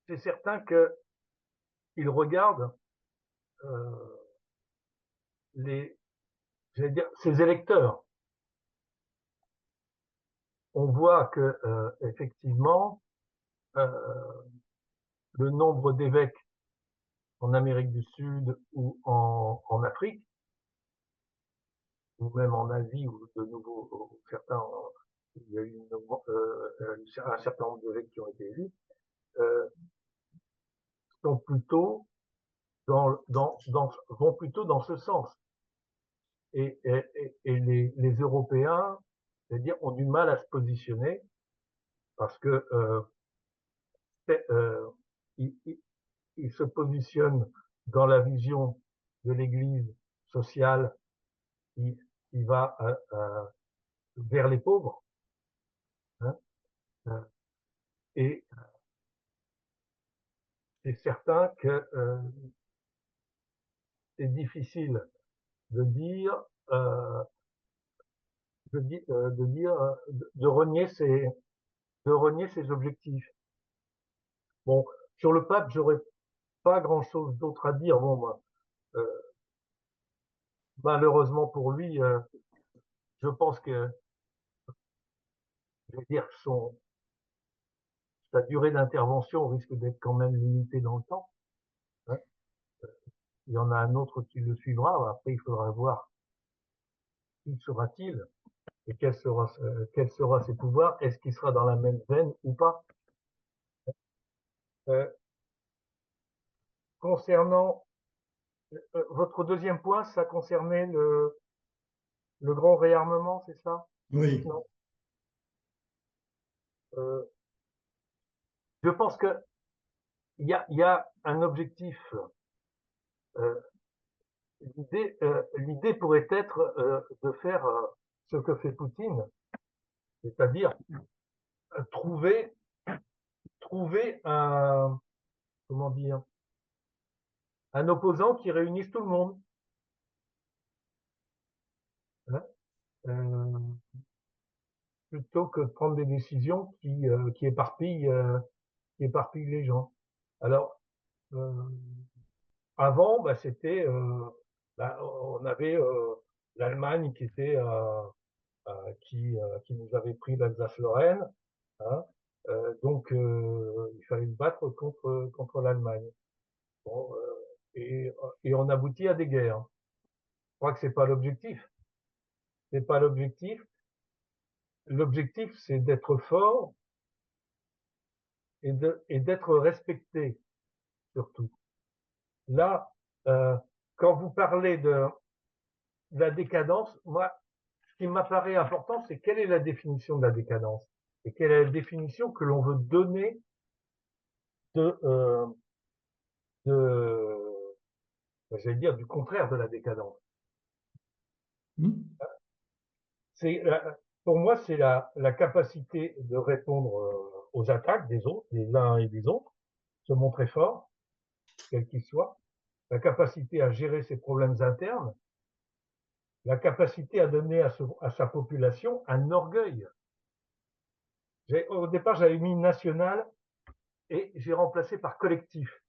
c'est certain qu'il regarde j'allais dire, ses électeurs. On voit que effectivement, le nombre d'évêques en Amérique du Sud ou en Afrique, ou même en Asie, où de nouveau certains, il y a eu un certain nombre d'évêques qui ont été élus, sont plutôt vont plutôt dans ce sens. Et les Européens, c'est-à-dire, ont du mal à se positionner parce que ils se positionnent dans la vision de l'Église sociale qui va vers les pauvres, hein, et c'est certain que c'est difficile de dire de renier ses objectifs. Bon, sur le pape, j'aurais pas grand-chose d'autre à dire. Bon, moi, malheureusement pour lui, je pense que, je vais dire, sa durée d'intervention risque d'être quand même limitée dans le temps. Hein. Il y en a un autre qui le suivra. Après, il faudra voir Qui sera-t-il? Et quel sera ses pouvoirs? Est-ce qu'il sera dans la même veine ou pas? Concernant votre deuxième point, ça concernait le grand réarmement, c'est ça? Oui, Non. Je pense que il y a un objectif. L'idée pourrait être de faire ce que fait Poutine, c'est-à-dire trouver un, comment dire, un opposant qui réunisse tout le monde. Hein, euh, plutôt que de prendre des décisions qui éparpillent les gens. Alors, avant, bah, c'était, on avait l'Allemagne qui était qui nous avait pris l'Alsace-Lorraine, hein, donc il fallait se battre contre l'Allemagne. Bon, et on aboutit à des guerres. Je crois que c'est pas l'objectif. C'est pas l'objectif. L'objectif, c'est d'être fort et d'être respecté surtout. Là, quand vous parlez de la décadence, moi, ce qui m'apparaît important, c'est quelle est la définition de la décadence et quelle est la définition que l'on veut donner de, j'allais dire, du contraire de la décadence. hmm, C'est, pour moi, c'est la capacité de répondre aux attaques des autres, des uns et des autres, se montrer fort, quel qu'il soit, la capacité à gérer ses problèmes internes, la capacité à donner à sa population un orgueil. Au départ, j'avais mis national et j'ai remplacé par collectif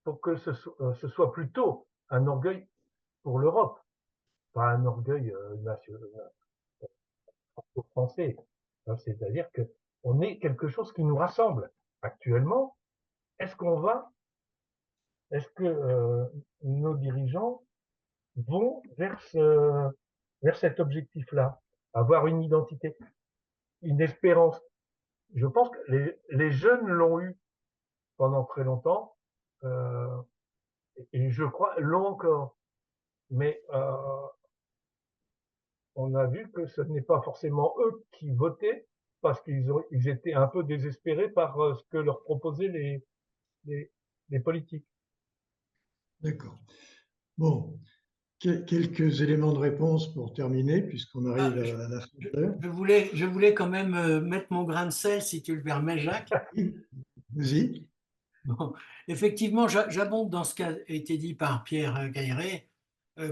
pour que ce soit plutôt un orgueil pour l'Europe, pas un orgueil national français. C'est-à-dire que on est quelque chose qui nous rassemble. Actuellement, est-ce que nos dirigeants vont vers cet objectif-là, avoir une identité, une espérance? Je pense que les jeunes l'ont eu pendant très longtemps, euh, et je crois l'ont encore. Mais on a vu que ce n'est pas forcément eux qui votaient parce ils étaient un peu désespérés par ce que leur proposaient les politiques. d'accord. Bon, quelques éléments de réponse pour terminer, puisqu'on Ah, arrive à la fin de l'heure. je voulais quand même mettre mon grain de sel, si tu le permets, Jacques. Vas-y. Bon, effectivement, j'abonde dans ce qui a été dit par Pierre Gailleret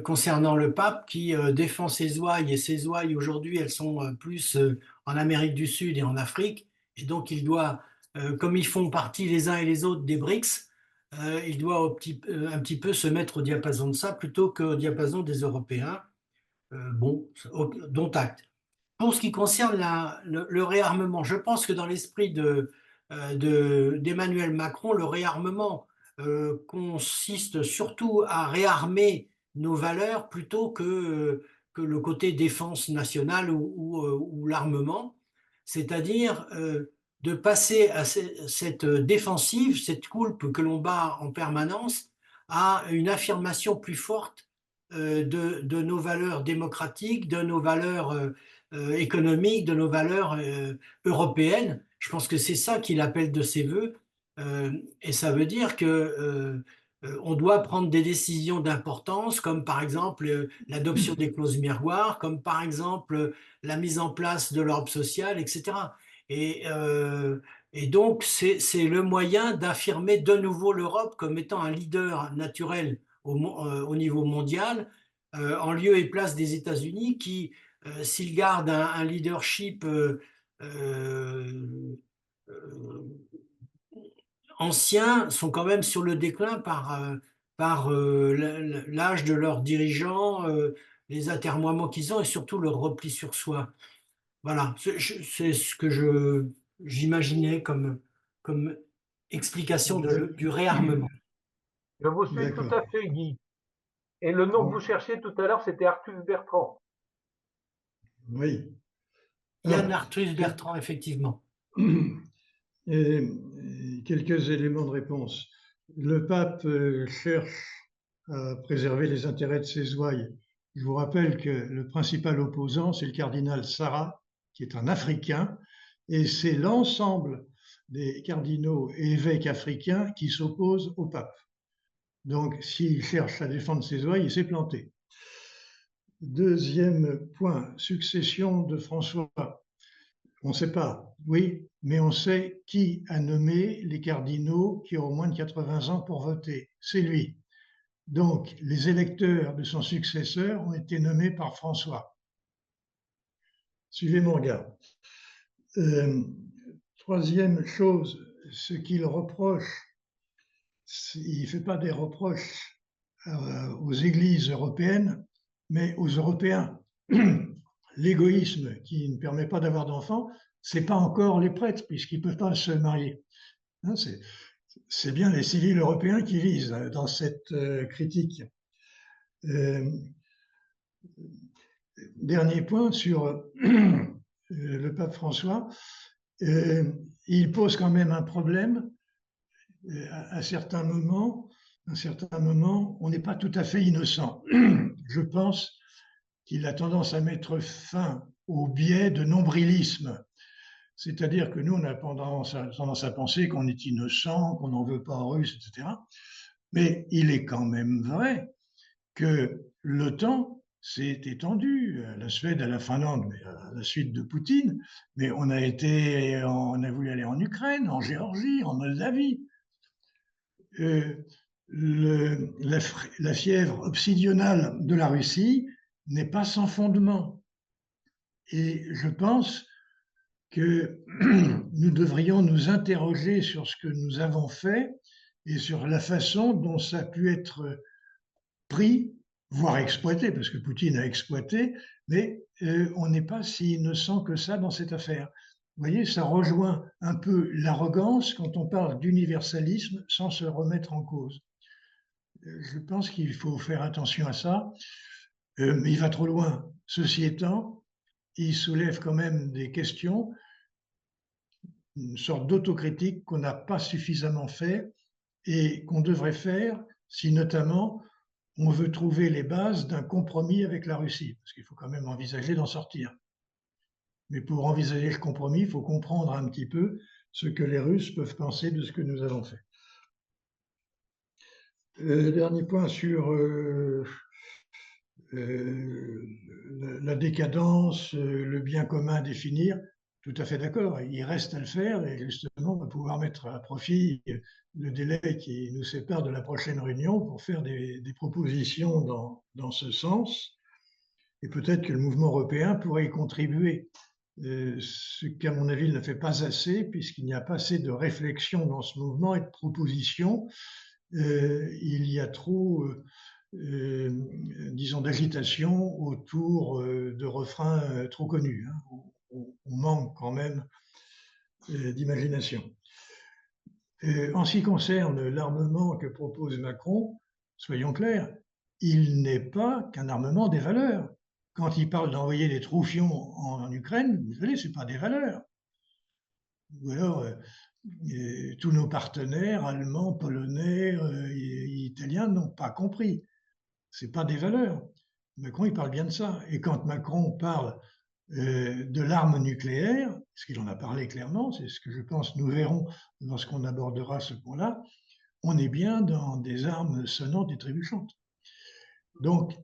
concernant le pape qui défend ses ouailles, et ses ouailles aujourd'hui, elles sont plus en Amérique du Sud et en Afrique, et donc il doit, comme ils font partie les uns et les autres des BRICS, il doit un petit peu se mettre au diapason de ça plutôt qu'au diapason des Européens. Bon, dont acte. Pour ce qui concerne le réarmement, je pense que dans l'esprit d'Emmanuel Macron, le réarmement consiste surtout à réarmer nos valeurs plutôt que le côté défense nationale ou l'armement, c'est-à-dire de passer à cette défensive, cette coulpe que l'on bat en permanence, à une affirmation plus forte de nos valeurs démocratiques, de nos valeurs économiques, de nos valeurs européennes. Je pense que c'est ça qu'il appelle de ses voeux. Et ça veut dire que on doit prendre des décisions d'importance, comme par exemple l'adoption des clauses miroirs, comme par exemple la mise en place de l'ordre social, etc. Et, euh, et donc, c'est le moyen d'affirmer de nouveau l'Europe comme étant un leader naturel au niveau mondial, en lieu et place des États-Unis qui, s'ils gardent un leadership euh, ancien, sont quand même sur le déclin par l'âge de leurs dirigeants, les atermoiements qu'ils ont et surtout leur repli sur soi. Voilà, c'est ce que j'imaginais comme explication du réarmement. Je vous suis tout D'accord. à fait, Guy. Et le nom Bon. que vous cherchiez tout à l'heure, c'était Arthus Bertrand. Oui. Yann Alors, Arthus Bertrand, effectivement. quelques éléments de réponse. Le pape cherche à préserver les intérêts de ses ouailles. Je vous rappelle que le principal opposant, c'est le cardinal Sarah, qui est un Africain, et c'est l'ensemble des cardinaux et évêques africains qui s'opposent au pape. Donc, s'il cherche à défendre ses ouailles, il s'est planté. Deuxième point, succession de François. On ne sait pas, oui, mais on sait qui a nommé les cardinaux qui ont moins de 80 ans pour voter. C'est lui. Donc, les électeurs de son successeur ont été nommés par François. Suivez mon regard. Troisième chose, ce qu'il reproche, il ne fait pas des reproches aux églises européennes, mais aux Européens. L'égoïsme qui ne permet pas d'avoir d'enfants, ce n'est pas encore les prêtres, puisqu'ils ne peuvent pas se marier. C'est bien les civils européens qui visent dans cette critique. Dernier point sur le pape François. Il pose quand même un problème. À certains moments, on n'est pas tout à fait innocent. Je pense qu'il a tendance à mettre fin au biais de nombrilisme. C'est-à-dire que nous, on a tendance à penser qu'on est innocent, qu'on n'en veut pas aux Russes, etc. Mais il est quand même vrai que l'OTAN s'est étendu à la Suède, à la Finlande, mais à la suite de Poutine. Mais on a voulu aller en Ukraine, en Géorgie, en Moldavie. La fièvre obsidionale de la Russie n'est pas sans fondement. Et je pense que nous devrions nous interroger sur ce que nous avons fait et sur la façon dont ça a pu être pris, voire exploité, parce que Poutine a exploité, mais on n'est pas si innocent que ça dans cette affaire. Vous voyez, ça rejoint un peu l'arrogance quand on parle d'universalisme sans se remettre en cause. Je pense qu'il faut faire attention à ça, mais il va trop loin. Ceci étant, il soulève quand même des questions, une sorte d'autocritique qu'on n'a pas suffisamment fait et qu'on devrait faire si notamment on veut trouver les bases d'un compromis avec la Russie, parce qu'il faut quand même envisager d'en sortir. Mais pour envisager le compromis, il faut comprendre un petit peu ce que les Russes peuvent penser de ce que nous avons fait. Dernier point sur la décadence, le bien commun à définir. Tout à fait d'accord, il reste à le faire et justement on va pouvoir mettre à profit le délai qui nous sépare de la prochaine réunion pour faire des propositions dans ce sens. Et peut-être que le mouvement européen pourrait y contribuer, ce qu'à mon avis il ne fait pas assez puisqu'il n'y a pas assez de réflexion dans ce mouvement et de propositions. Il y a trop, disons, d'agitation autour de refrains trop connus. Hein. On manque quand même d'imagination. En ce qui concerne l'armement que propose Macron, soyons clairs, il n'est pas qu'un armement des valeurs. Quand il parle d'envoyer des troufions en Ukraine, vous savez, ce n'est pas des valeurs. Ou alors, tous nos partenaires, allemands, polonais, italiens, n'ont pas compris. Ce n'est pas des valeurs. Macron, il parle bien de ça. Et quand Macron parle de l'arme nucléaire, parce qu'il en a parlé clairement, c'est ce que je pense nous verrons lorsqu'on abordera ce point-là, on est bien dans des armes sonnantes et trébuchantes. Donc,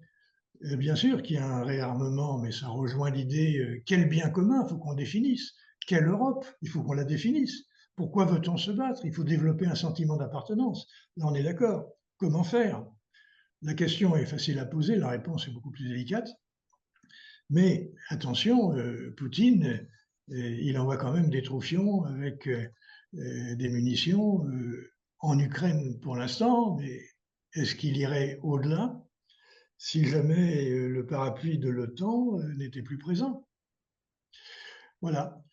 bien sûr qu'il y a un réarmement, mais ça rejoint l'idée quel bien commun, il faut qu'on définisse. Quelle Europe, il faut qu'on la définisse. Pourquoi veut-on se battre? Il faut développer un sentiment d'appartenance. Là, on est d'accord. Comment faire? La question est facile à poser, la réponse est beaucoup plus délicate. Mais attention, Poutine, il envoie quand même des troufions avec des munitions en Ukraine pour l'instant, mais est-ce qu'il irait au-delà si jamais le parapluie de l'OTAN n'était plus présent? Voilà.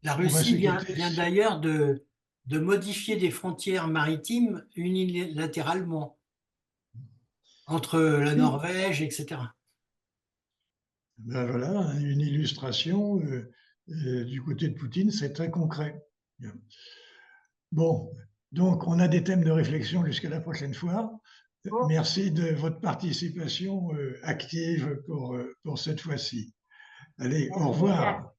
La Russie vient d'ailleurs de modifier des frontières maritimes unilatéralement. entre la Norvège, etc. Ben voilà, une illustration du côté de Poutine, c'est très concret. Bon, donc on a des thèmes de réflexion jusqu'à la prochaine fois. Bon. Merci de votre participation active pour cette fois-ci. Allez, au revoir.